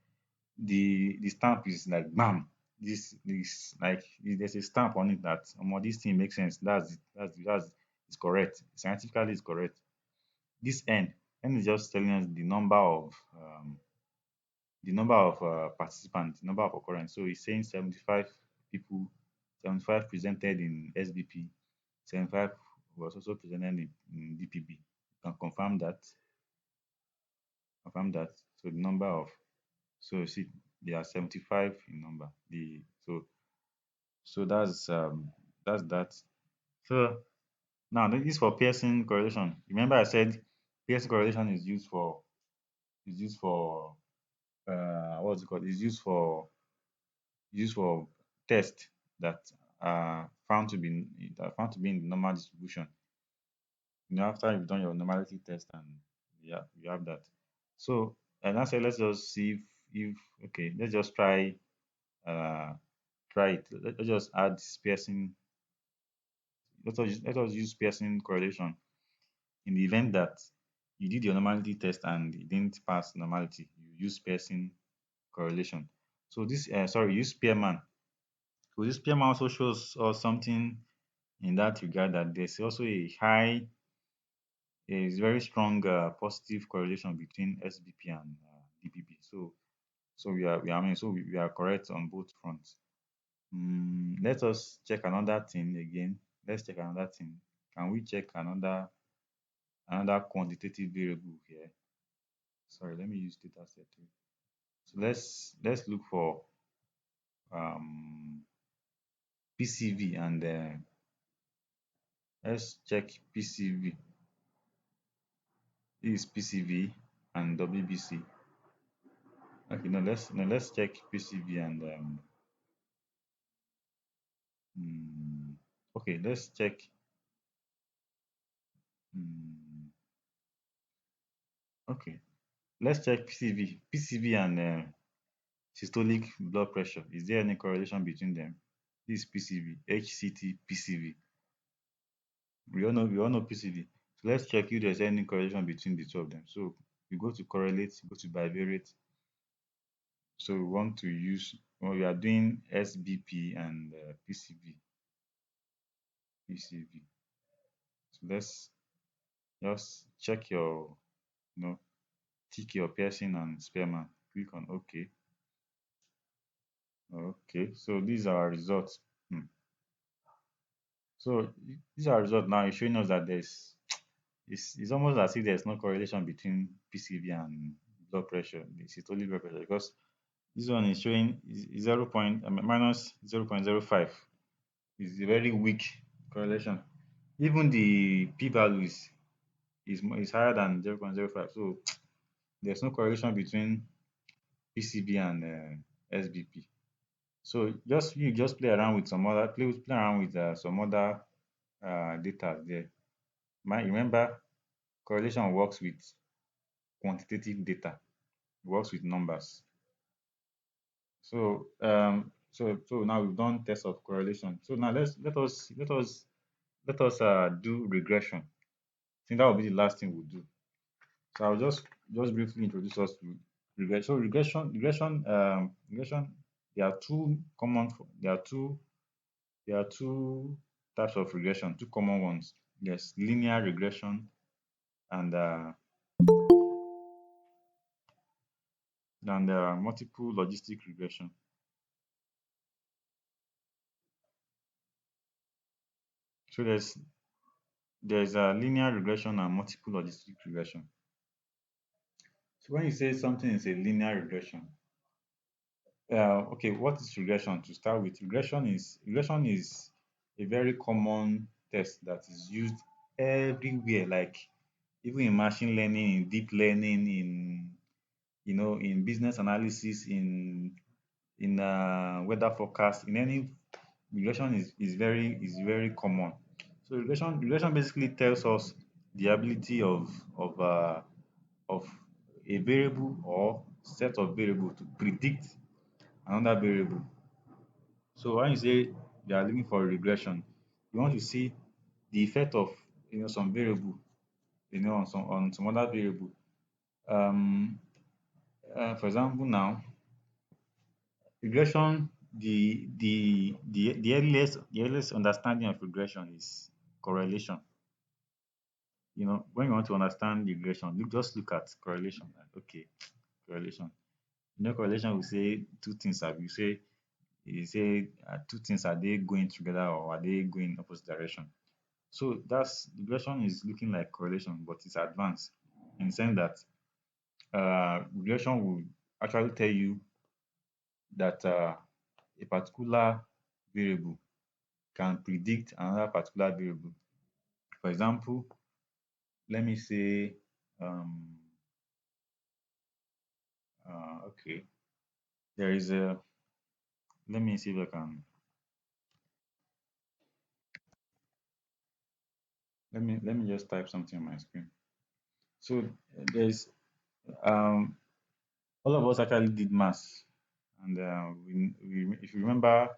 the stamp is like bam. This like there's a stamp on it that this thing makes sense. That's it's correct. Scientifically, it's correct. This n is just telling us the number of participants, the number of occurrence. So it's saying 75 people, 75 presented in SBP, 75 was also presented in DPB. You can confirm that. So the number of so you see there are 75 in number. So that's that. So now this is for Pearson correlation. Remember I said Pearson correlation is used for what's it called? Is used for tests that are found to be in the normal distribution. After you've done your normality test, and yeah, you have that. So and I said let's just see if okay, let's just uh try it. Let's just add Pearson. Let us use Pearson correlation in the event that you did your normality test and it didn't pass normality. You use Pearson correlation. So use Spearman. So this Spearman also shows us something in that regard, that there's also a very strong positive correlation between SBP and DPP. So we are correct on both fronts. Let us check another thing again. Let's check another thing. Can we check another quantitative variable here? Sorry, let me use data set 3. So let's look for PCV, and let's check PCV. This is PCV and WBC. Okay, now let's check PCV and mm, okay, let's check. mm, okay, let's check PCV. PCV and systolic blood pressure. Is there any correlation between them? This is PCV, HCT, PCV. We all know PCV. So let's check if there's any correlation between the two of them. So we go to correlate, go to bivariate. So we want to use when we are doing SBP and PCV. PCV. So let's just check your, tick your piercing and Spearman. Click on OK. Okay, so these are our results. Hmm. So these are results now. It's showing us that it's almost as if there's no correlation between PCV and blood pressure, the systolic blood pressure, because this one is showing is 0 point, minus 0.05. It's a very weak correlation. Even the p-value is higher than 0.05. So there's no correlation between PCV and SBP. So just play around with play around with some other data there. Remember, correlation works with quantitative data, works with numbers. So now we've done test of correlation. So now let us do regression. I think that will be the last thing we'll do. So I'll just briefly introduce us to regression. So regression. There are two types of regression, two common ones. Yes, linear regression and multiple logistic regression. So there's a linear regression and multiple logistic regression. So when you say something is a linear regression, okay, what is regression? To start with, regression is a very common test that is used everywhere, like even in machine learning, in deep learning, in business analysis, in weather forecast, in any regression is very common. So regression basically tells us the ability of a variable or set of variable to predict another variable. So when you say you are looking for a regression, you want to see the effect of some variable on some other variable. Um, for example, now regression, the earliest understanding of regression is correlation. When you want to understand regression, just look at correlation. Like, okay, correlation. Correlation will say two things. You say two things, are they going together or are they going in opposite direction? So that's regression is looking like correlation, but it's advanced in the sense that regression will actually tell you that a particular variable can predict another particular variable. For example, let me say, okay, there is a. Let me see if I can. Let me just type something on my screen. So there's um, all of us actually did maths, and if you remember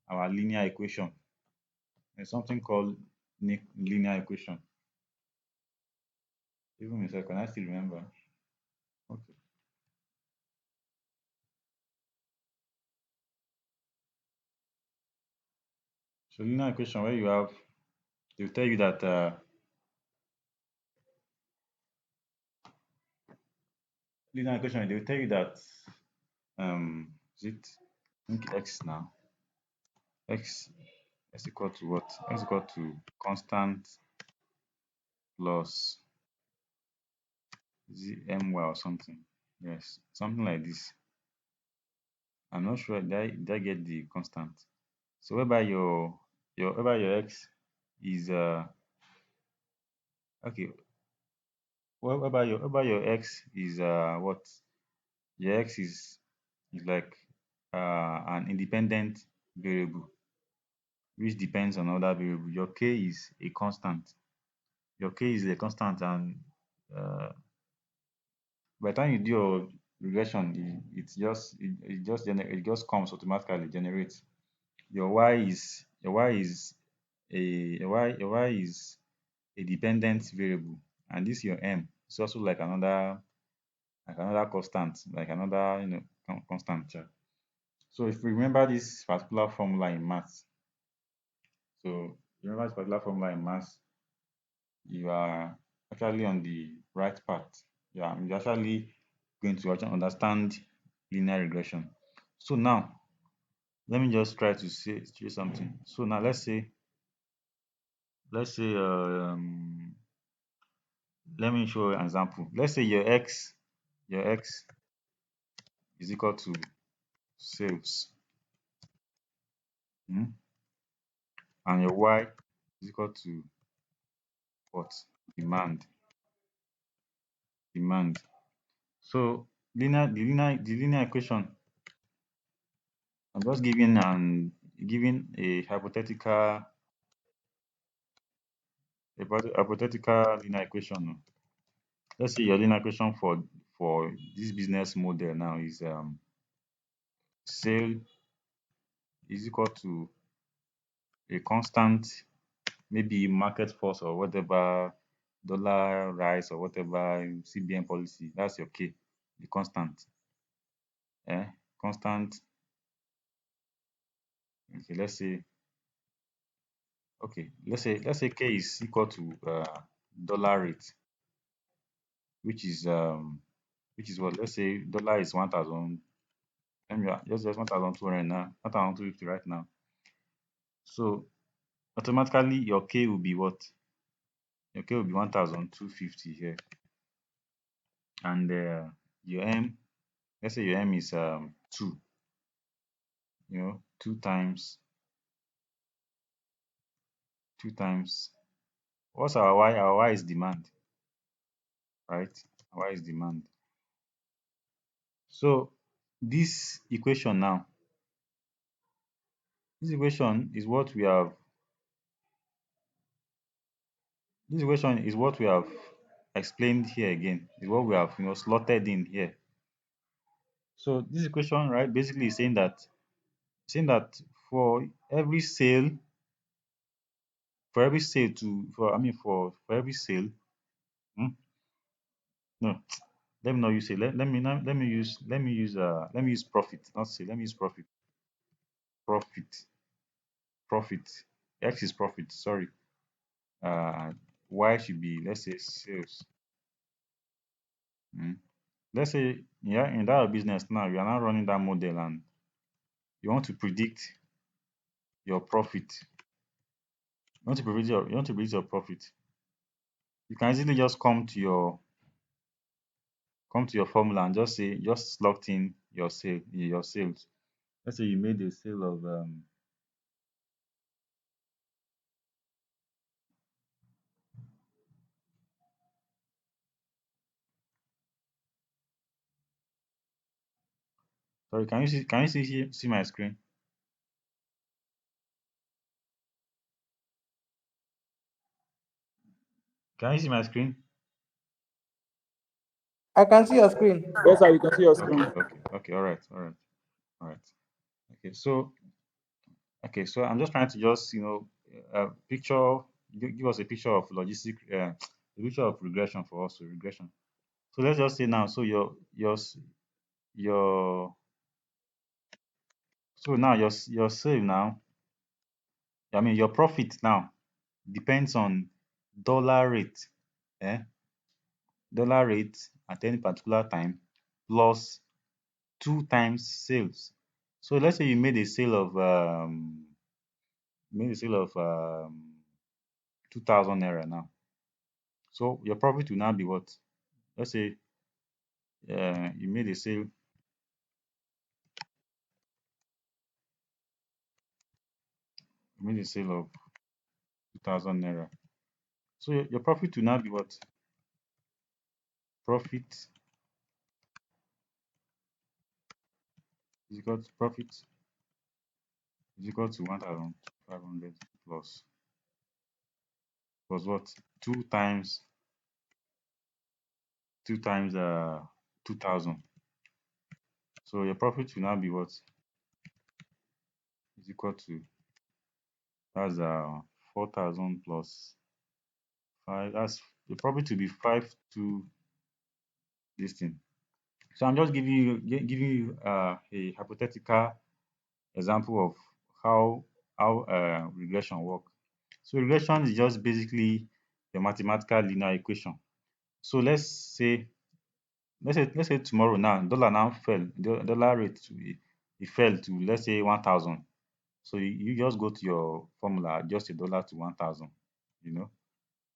our linear equation, there's something called linear equation. Even if I can, I still remember. Okay. So linear equation where you have, they will tell you that linear equation, they will tell you that is it, I think x now, x is equal to what? X equal to constant plus my or something. Yes, something like this. I'm not sure. Did I get the constant? So whereby your x is okay. what about your x is what? Your x is like an independent variable which depends on other variable. Your k is a constant. Your k is a constant, and uh, by the time you do your regression, it just comes automatically generates. Your y is a dependent variable, and this your m is also like another constant, like another constant. So if you remember this particular formula in maths, so you remember this particular formula in maths, you are actually on the right path. Yeah, you're actually going to actually understand linear regression. So now let me just try to say something. So now let's say let me show an example. Let's say your x is equal to sales, hmm, and your y is equal to what? Demand. Demand. So the linear equation, I'm just giving a hypothetical linear equation. Let's say your linear equation for this business model now is sale is equal to a constant, maybe market force or whatever, dollar rise or whatever, CBN policy. That's your K, the constant. Constant. Okay, let's say K is equal to dollar rate, which is what? Let's say dollar is 1,000. Let me just 1,200 now, 1,250 right now. So automatically your K will be what? Your K will be 1,250 here, and your M. Let's say your M is two. Two times. What's our Y? Our Y is demand, right? Our Y is demand. So this equation now, this equation is what we have. This equation is what we have explained here again. Is what we have slotted in here. So this equation, right, basically is saying that for every sale, for every sale to for I mean for every sale, hmm, no, let me not use sale. Let me use profit, not sale. Let me use profit. Profit. Profit. X is profit. Sorry. Uh, Y should be, let's say, sales. Hmm. Let's say, yeah, in that business now, you are now running that model and you want to predict your profit. You want to predict your profit. You can easily just come to your formula and just slot in your sales. Let's say you made a sale of sorry, can you see my screen? Can you see my screen? I can see your screen. Yes, sir, you can see your Okay, screen. okay, okay, all right, all right, all right. Okay, so I'm just trying to just picture give us a picture of a picture of regression for us, so regression. So let's just say now, so your so now your sale now, I mean your profit now depends on dollar rate, eh? Dollar rate at any particular time plus two times sales. So let's say you made a sale of 2,000 naira now. So your profit will now be what? Let's say you made a sale of 2,000 naira. So your profit will now be what? profit is equal to 1,500 plus what? 2 times 2,000. So your profit will now be what? Is equal to, that's 4,000 plus 5. That's the profit will be 5 to this thing. So I'm just giving you a hypothetical example of how regression work. So regression is just basically a mathematical linear equation. So let's say tomorrow now dollar now fell, the dollar rate it fell to, let's say, 1,000. So you just go to your formula, adjust a dollar to 1,000, you know,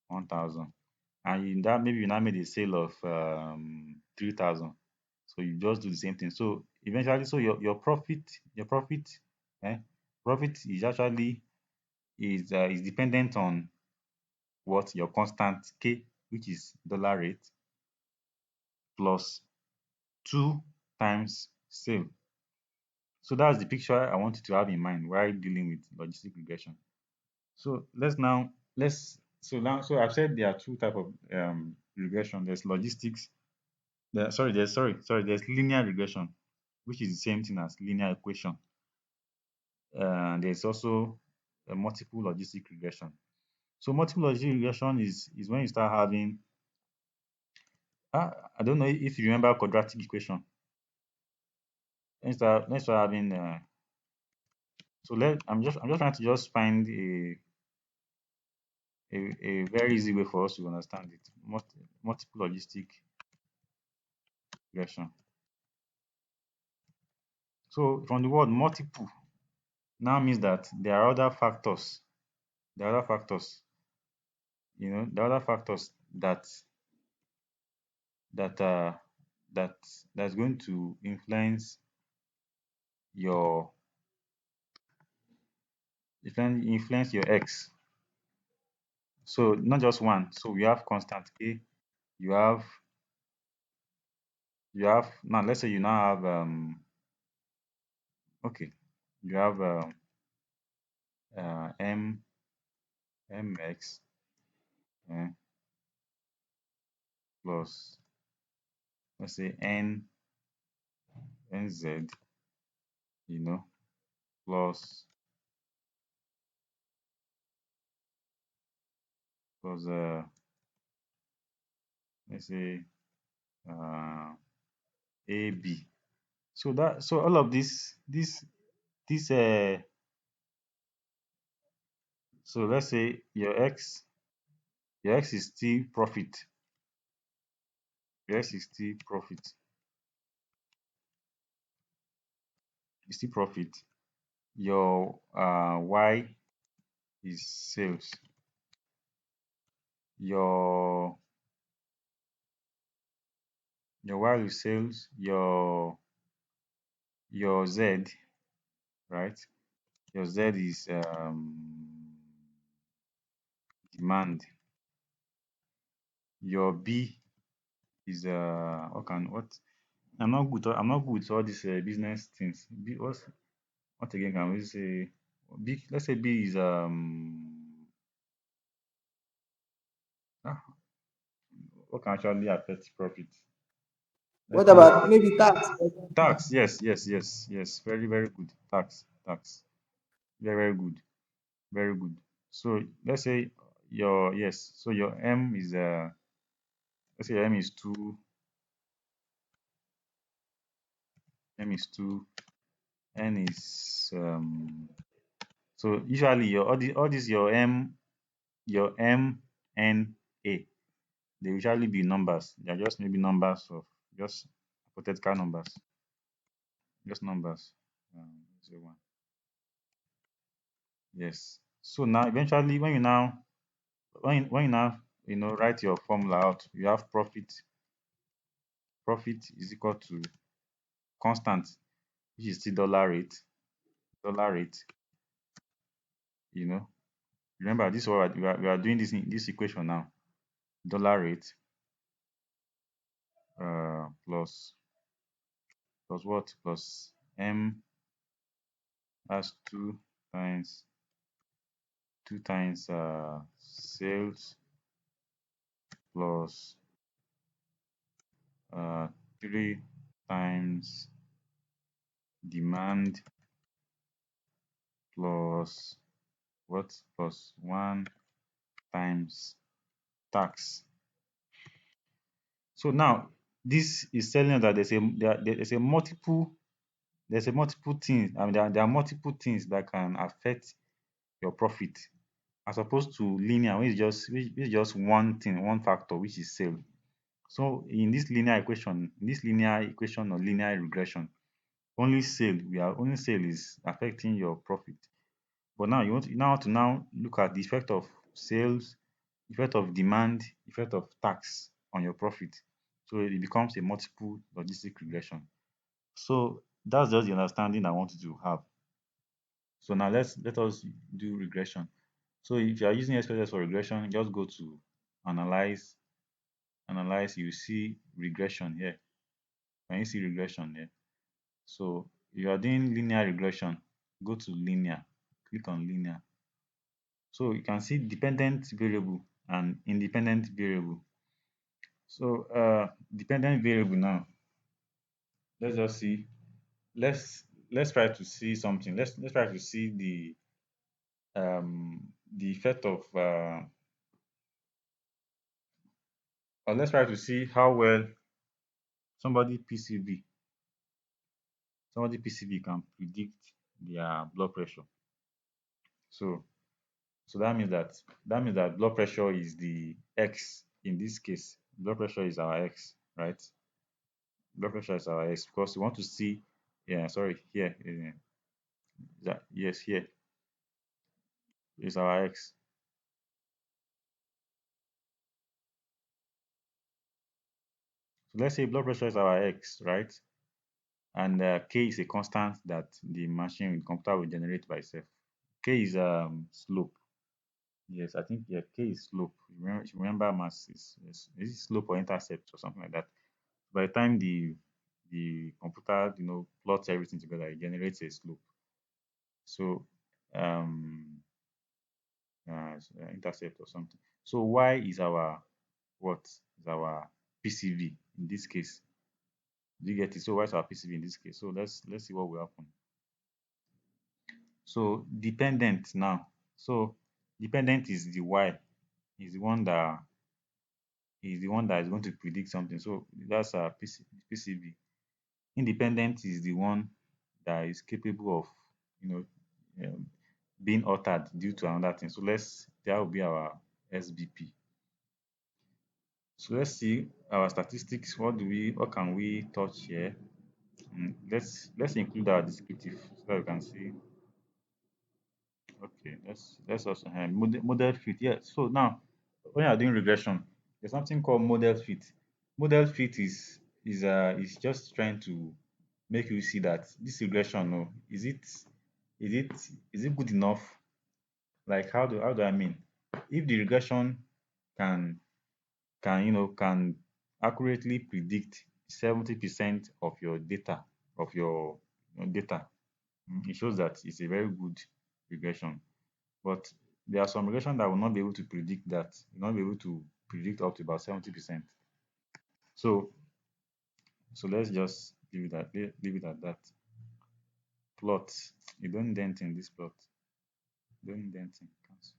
1,000, and that maybe you now made a sale of 3,000. So you just do the same thing. So eventually, so your eh, profit is actually is dependent on what your constant K, which is dollar rate, plus 2 times sale. So that's the picture I want you to have in mind while dealing with logistic regression. So I've said there are two type of regression. There's logistics. There's linear regression, which is the same thing as linear equation. There's also a multiple logistic regression. So multiple logistic regression is when you start having, I don't know if you remember quadratic equation. Let's start having I'm just trying to just find a very easy way for us to understand it. Multiple logistic regression. So from the word multiple now means that there are other factors. There are other factors, there are other factors that uh that that's going to your influence your X. So not just one. So we have constant K. You have now, let's say you now have okay, you have mx uh, plus, let's say, nz, you know, plus plus let's say ab. So all of this so let's say your x is still profit. Your x is still profit. Is still profit. Your y is sales. Your y is sales. Your z, right? Your z is demand. Your b is what I'm not good with all these business things. B, what again can we say? B, let's say b is ah, what can actually affect profit? Let's What say about maybe tax? tax. Yes. Very, very good. Tax. Very, very good. Very good. So let's say so your m is let's say your m is 2, n is so usually all these your m, n, a, they usually be numbers. They're just maybe numbers of just hypothetical numbers. Just numbers. 01. Yes. So now eventually when you now write your formula out, you have profit is equal to constant, which is still dollar rate. you know Remember, this is what we are doing this in this equation now. Dollar rate plus what? Plus m, that's 2 times sales plus 3 times demand plus what? Plus 1 times tax. So now this is telling us that there's a multiple things. I mean, there are multiple things that can affect your profit, as opposed to linear, which is just one thing, one factor, which is sale. So in this linear equation or linear regression, only sale is affecting your profit. But now you want to now look at the effect of sales, effect of demand, effect of tax on your profit. So it becomes a multiple logistic regression. So that's just the understanding I wanted to have. So now let us do regression. So if you are using SPSS for regression, just go to analyze, you see regression here. Can you see regression here? So if you are doing linear regression, go to linear, click on linear. So you can see dependent variable and independent variable. So dependent variable now, let's just see. Let's try to see something. Let's try to see the effect of or let's try to see how well somebody PCV somebody PCV can predict their blood pressure. So that means that blood pressure is the X in this case. Blood pressure is our X, right? Blood pressure is our X because we want to see, yeah, sorry, here, yes, here is our X. So let's say blood pressure is our X, right? And K is a constant that the computer will generate by itself. K is slope. Yes, I think, yeah, K is slope. Remember mass is it slope or intercept or something like that. By the time the computer plots everything together, it generates a slope. So um intercept or something. So y is our what? Is our PCV in this case. Do you get it? So y is our PCV in this case. So let's see what will happen. So dependent now. So dependent is the y, is the one that is going to predict something. So that's our PCV. Independent is the one that is capable of you know um, being altered due to another thing. So that will be our SBP. So let's see our statistics. What can we touch here? Let's include our descriptive so that we can see. Okay, let's also model fit. Yeah. So now when you're doing regression, there's something called model fit. Model fit is just trying to make you see that this regression, no, is it good enough? Like how do I mean? If the regression can can accurately predict 70% of your data of your data, it shows that it's a very good regression. But there are some regression that will not be able to predict that, will not be able to predict up to about 70%. So let's just leave it at that. Plot. You don't dent in this plot. Don't dent in. Cancel.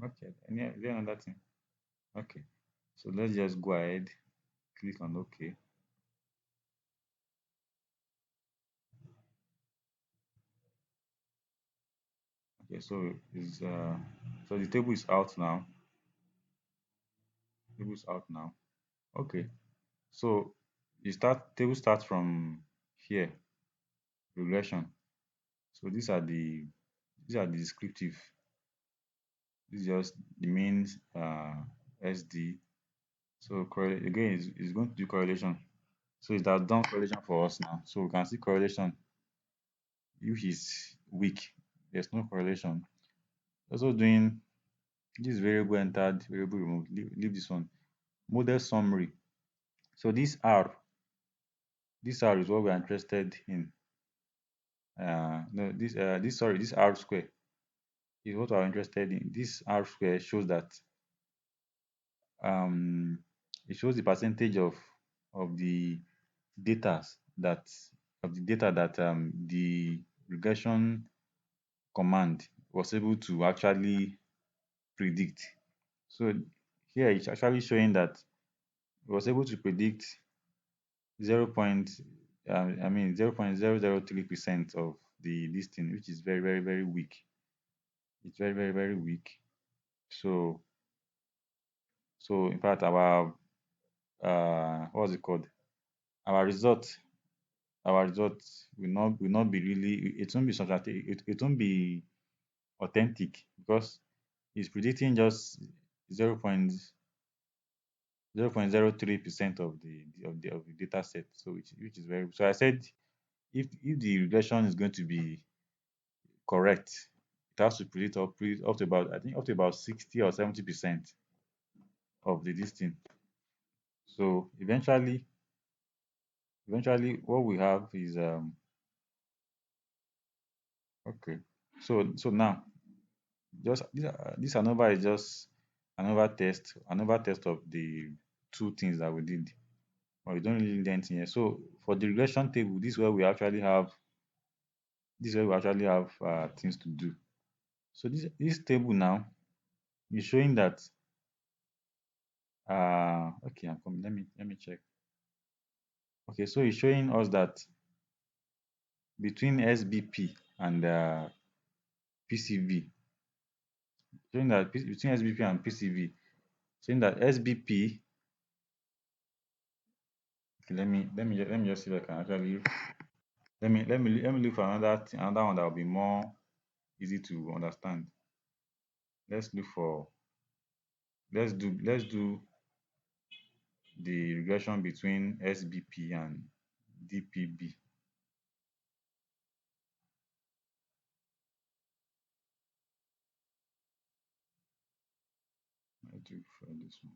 Okay. Is there another thing? Okay. So let's just go ahead, click on OK. Okay, so the table is out now. Table is out now. Okay. So table starts from here, regression. So these are the descriptive. This is just the main SD. So again is going to do correlation. So it has done correlation for us now. So we can see correlation, which is weak. There's no correlation. Also doing this variable entered, variable removed. Leave this one. Model summary. So this R is what we are interested in. No, this R square is what we are interested in. This R square shows that um it shows the percentage of the data that the regression command was able to actually predict. So here it's actually showing that it was able to predict 0. I mean 0.003% of the listing, which is very very very weak. It's very very very weak. So in fact our what's it called? Our result our results will not be really, it won't be substantive, it won't be authentic because it's predicting just 0.03% of the data set. So which is very, so I said if the regression is going to be correct, it has to predict up to about, I think, up to about 60 or 70% of the this thing. So eventually what we have is okay. So now, just this ANOVA is just another test of the two things that we did, but we don't really learn anything here. So for the regression table, this is where we actually have things to do. So this table now is showing that okay, I'm coming. Let me check. Okay, so it's showing us that between SBP and PCV, showing that between SBP and PCV, saying that SBP. Okay, let me just see if I can actually, let me look for another one that will be more easy to understand. Let's look for let's do the regression between SBP and DPB. Let's do for this one.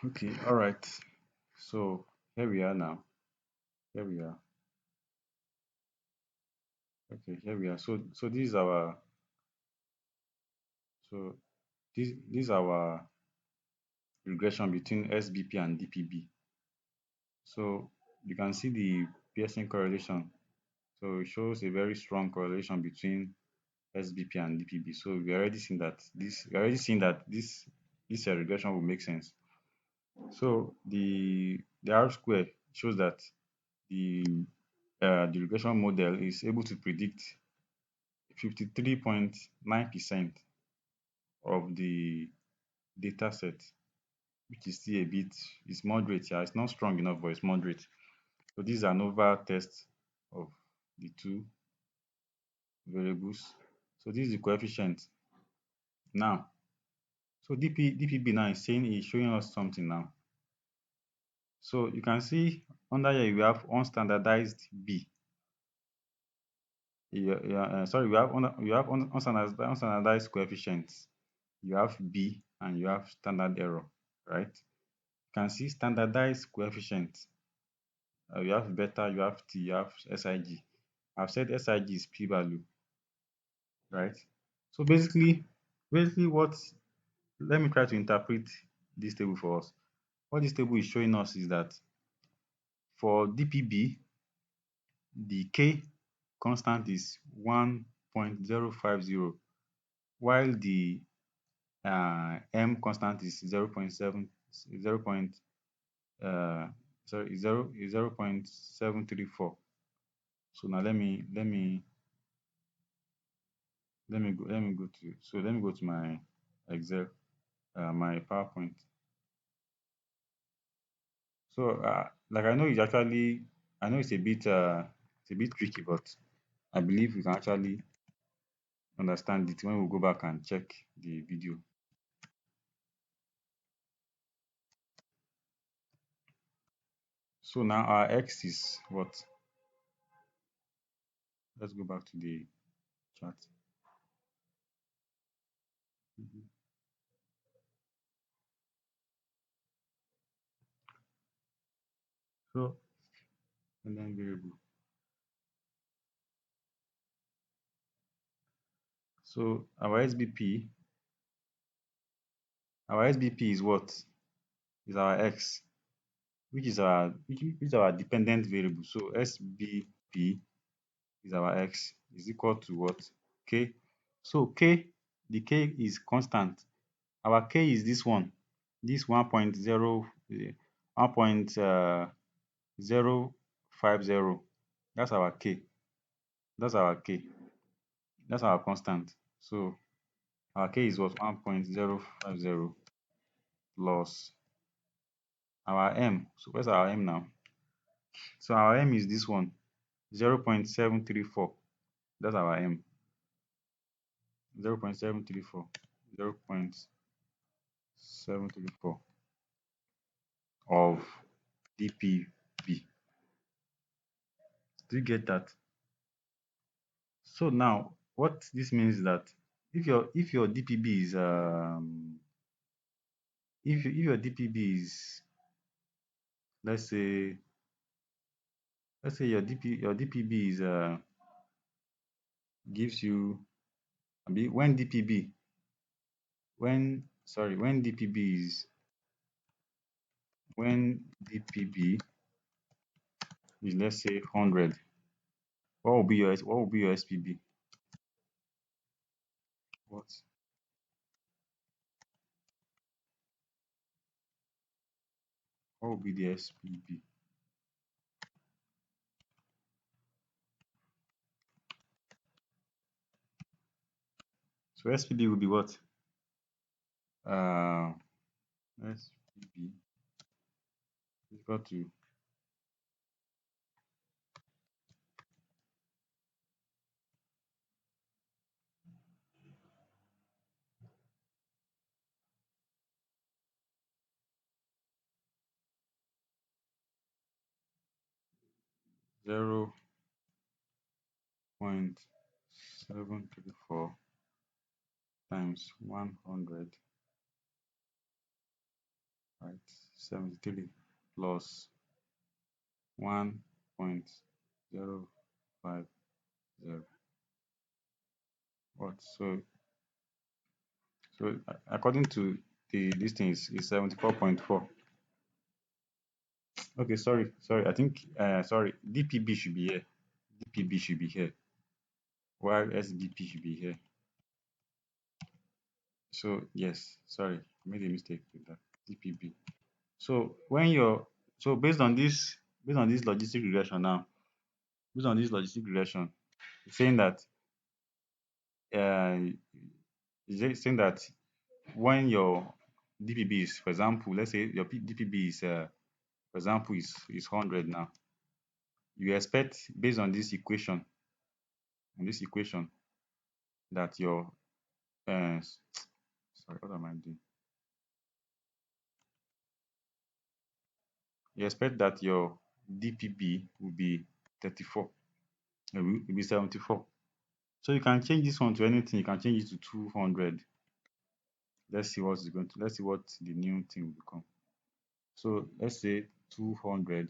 Okay, all right. So here we are now. Here we are. Okay, here we are. So this is our so this is our regression between SBP and DPB. So you can see the Pearson correlation. So it shows a very strong correlation between SBP and DPB. So we already seen that this regression will make sense. So the R square shows that the the regression model is able to predict 53.9% of the data set, which is still a bit, it's moderate. Yeah, it's not strong enough, but it's moderate. So this is an over test of the two variables. So this is the coefficient. Now, so DPB now is showing us something now. So you can see under here we have unstandardized B. Sorry, we have unstandardized coefficients. You have B and you have standard error, right? You can see standardized coefficients. You have beta, you have T, you have SIG. I've said SIG is p-value, right? So basically what, let me try to interpret this table for us. What this table is showing us is that for DPB, the K constant is 1.050, while the M constant is 0 point sorry, 0.734. So now let me go to my Excel, my PowerPoint. So like I know it's a bit tricky, but I believe we can actually understand it when we go back and check the video. So now our x is what? Let's go back to the chart. Mhm. So, and then variable. So our SBP is what? Is our x, which is our dependent variable. So SBP is our x is equal to what? K. So the k is constant. Our k is this one, this 1.050. That's our k. That's our k. That's our constant. So our k is what? 1.050 plus our m. So where's our m now? So our m is this one, 0.734. That's our m. 0.734. 0.734 of dpb. Do you get that? So now what this means is that if your dpb is if your dpb is, let's say your dpb is gives you, when dpb when dpb is let's say 100, what will be your spb? what what will be the spb? So spb will be what? uh spb is equal to 0.734 times 100, right? 73 plus 1.050. What? So according to this thing is 74.4. Okay, sorry. I think sorry, DPB should be here. DPB should be here. While SBP should be here. So yes, sorry, I made a mistake with that. DPB. So based on this logistic regression now, it's saying that uh when your DPB is, for example, let's say your DPB is for example is 100 now, you expect based on this equation that your sorry, what am I doing? You expect that your DPB will be 34, it will be 74. So you can change this one to anything. You can change it to 200. Let's see what the new thing will become. So let's say 200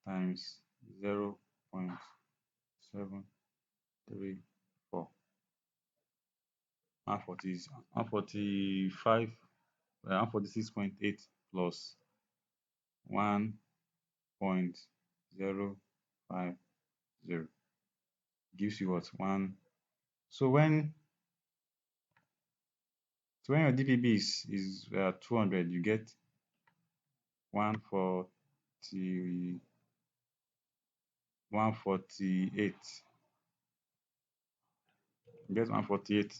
times 0.734 145 146.8 plus 1.050 gives you what? One. So when your DPB is 200, you get 140 148. You get 148.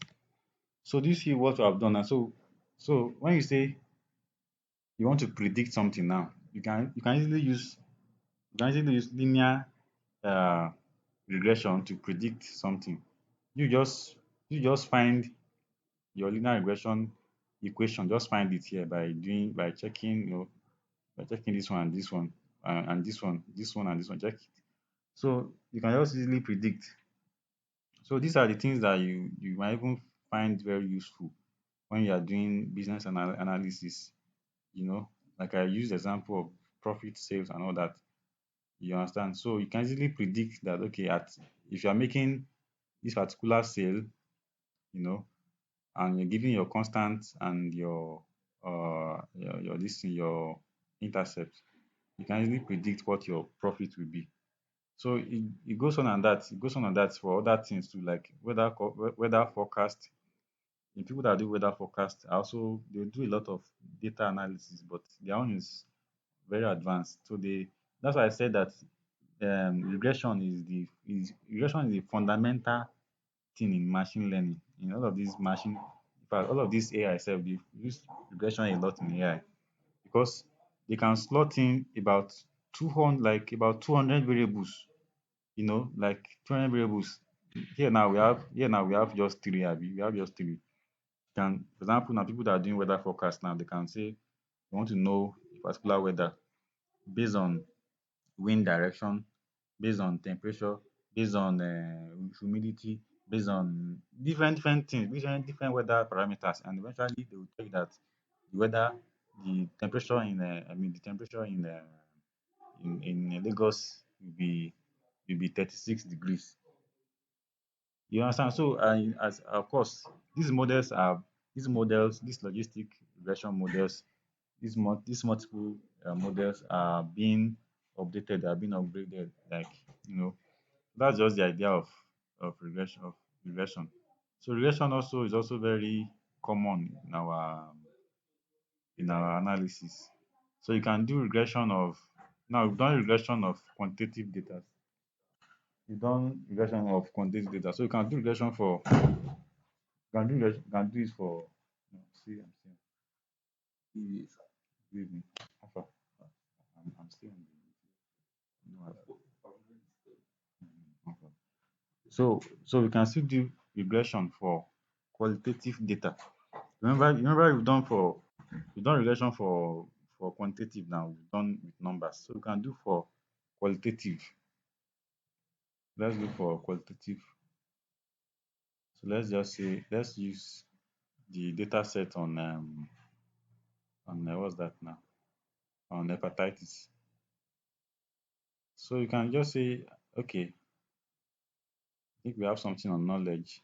So do you see what we have done now? So when you say you want to predict something now, you can easily use You can easily use linear uh, regression to predict something. You just you just find your linear regression equation. Just find it here by checking, by checking this one and this one and this one and this one. Check it. So you can just easily predict. So these are the things that you might even find very useful when you are doing business analysis. You know, like I used the example of profit, sales, and all that. You understand? So you can easily predict that, okay, at if you are making this particular sale, you know, and you're giving your constant and your this thing, your intercept, you can easily predict what your profit will be. So it goes on and that. It goes on and that for other things too, like weather forecast. The people that do weather forecast also they do a lot of data analysis, but their own is very advanced. So that's why I said that regression is the fundamental thing in machine learning. In all of these in fact, all of these AI itself, they use regression a lot in AI because they can slot in about 200, like about 200 variables. Like 200 variables. Here now we have just three. Abi. We have just three. For example, now people that are doing weather forecast now, they can say they want to know a particular weather based on wind direction, based on temperature, based on humidity, based on different things, different weather parameters, and eventually they will tell you that the weather, the temperature the temperature in Lagos will be 36 degrees. You understand? So, as of course, these logistic regression models, these multiple models are being updated, are being upgraded. Like, that's just the idea of regression. So regression also is also very common in our analysis. So you can do regression of now we've done regression of quantitative data. You've done regression of quantitative data. So you can do it for no, see I'm seeing please leave me. Alpha, I'm still on the no Alpha. Alpha. So we can still do regression for qualitative data. Remember we've done regression for quantitative now. We've done with numbers. So we can do for qualitative. Let's look for qualitative. So let's use the data set on what's that now? On hepatitis. So you can just say, okay, I think we have something on knowledge.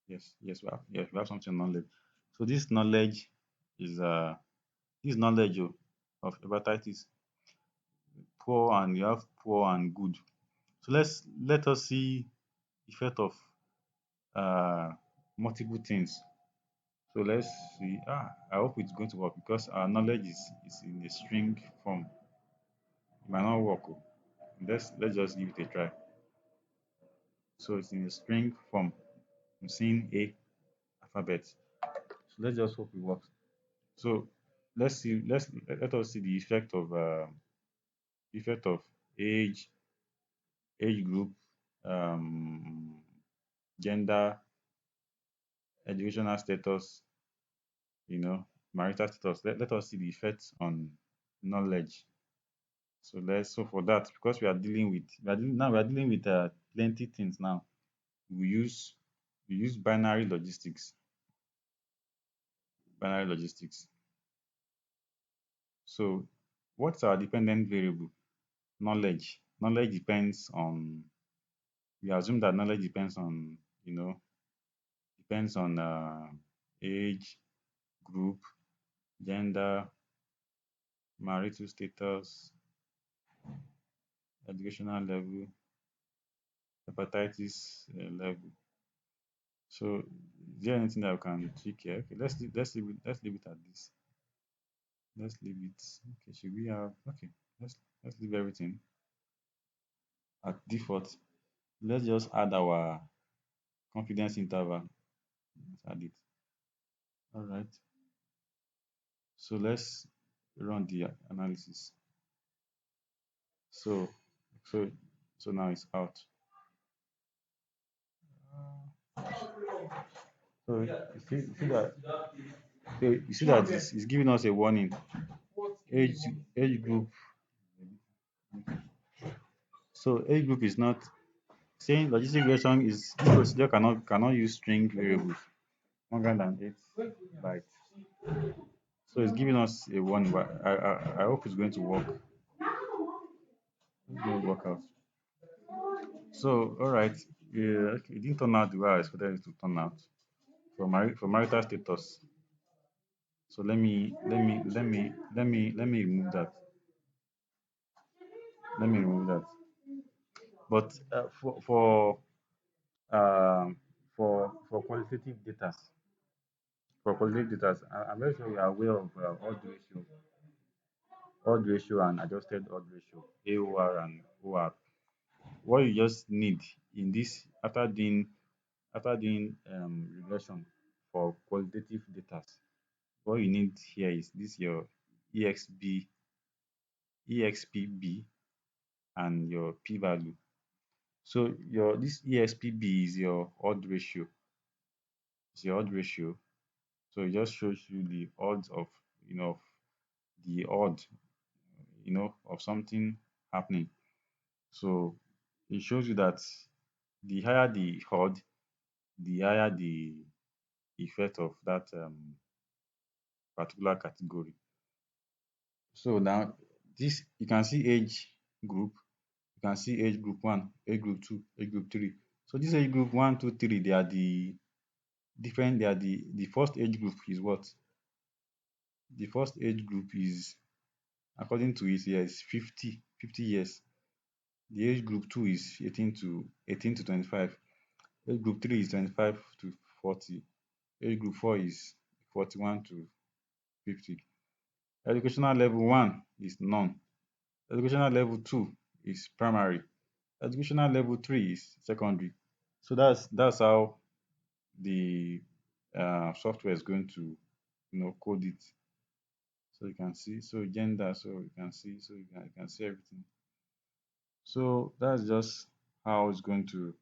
Yes, we have something on knowledge. So this knowledge of hepatitis, poor, and you have poor and good. So let us see effect of uh multiple things. So let's see. I hope it's going to work because our knowledge is in a string form. It might not work. Oh. Let's just give it a try. So it's in a string form. I'm seeing A alphabet. So let's just hope it works. So let us see the effect of age, age group, um, gender, educational status, marital status. Let us see the effects on knowledge. So for that, because we are dealing with plenty things now. We use we use binary logistics. So what's our dependent variable? Knowledge. Knowledge depends on we assume that knowledge depends on age, group, gender, marital status, educational level, hepatitis level. So is there anything that we can tweak here? Okay, let's leave it at this. Let's leave it. Okay, should we have okay, let's leave everything at default. Let's just add our confidence interval. Let's add it. All right. So let's run the analysis. So so so now it's out. So you see that it's giving us a warning. Age age group. So age group is not saying logistic regression is this procedure cannot use string variables longer than 8 bytes. So it's giving us a warning, but I hope it's going to work. It's going to work out. So all right, yeah, okay, it didn't turn out the way I expected it to turn out for marital status. So let me remove that. Let me remove that. But for qualitative data, I'm very sure you are aware of odd ratio and adjusted odd ratio, AOR and OR. What you just need in this after doing regression for qualitative data, what you need here is this your EXB, EXPB and your p value. So your this EXPB is your odd ratio. It's your odd ratio. So it just shows you the odds of the odd of something happening. So it shows you that the higher the odd, the higher the effect of that particular category. So now this you can see age group, you can see age group one, age group two, age group three. So this age group one, two, three, they are the different. They are the first age group is what? The first age group is according to it here is 50 years. The age group two is 18 to 25. Age group three is 25 to 40. Age group four is 41 to 50. Educational level one is none. Educational level two is primary. Educational level three is secondary. So that's how the software is going to code it. So you can see, so gender, so you can see, so you can see everything. So that's just how it's going to.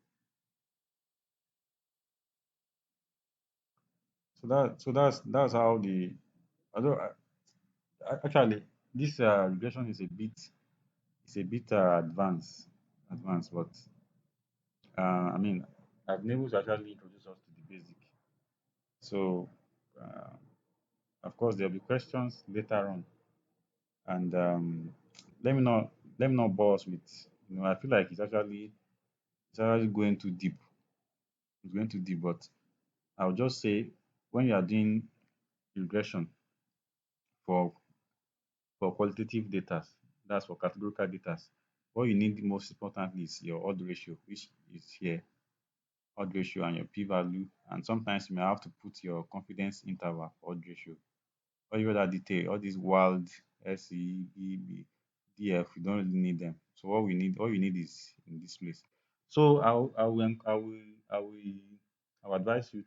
So that's how the. Although actually this regression is a bit advanced, but I mean I've been able to actually introduce us to the basic. So uh, of course there'll be questions later on, and let me not bore us with. I feel like it's actually going too deep. It's going too deep, but I'll just say when you are doing regression for qualitative data, that's for categorical data, what you need most importantly is your odd ratio, which is here, odd ratio and your p-value, and sometimes you may have to put your confidence interval for odd ratio. All you other detail, all these wild SE, EB, DF, you don't really need them. So all you need is in this place. So I will advise you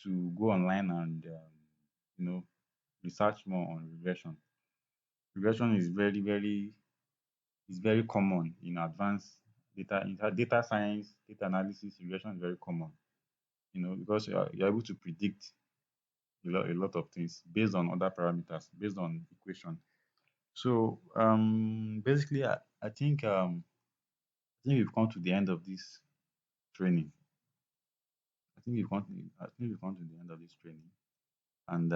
to go online and you know research more on regression. Regression is very common in advanced data science, data analysis. Regression is very common, because you're able to predict a lot of things based on other parameters, based on equation. So basically, I think we've come to the end of this training. I think we've come to the end of this training, and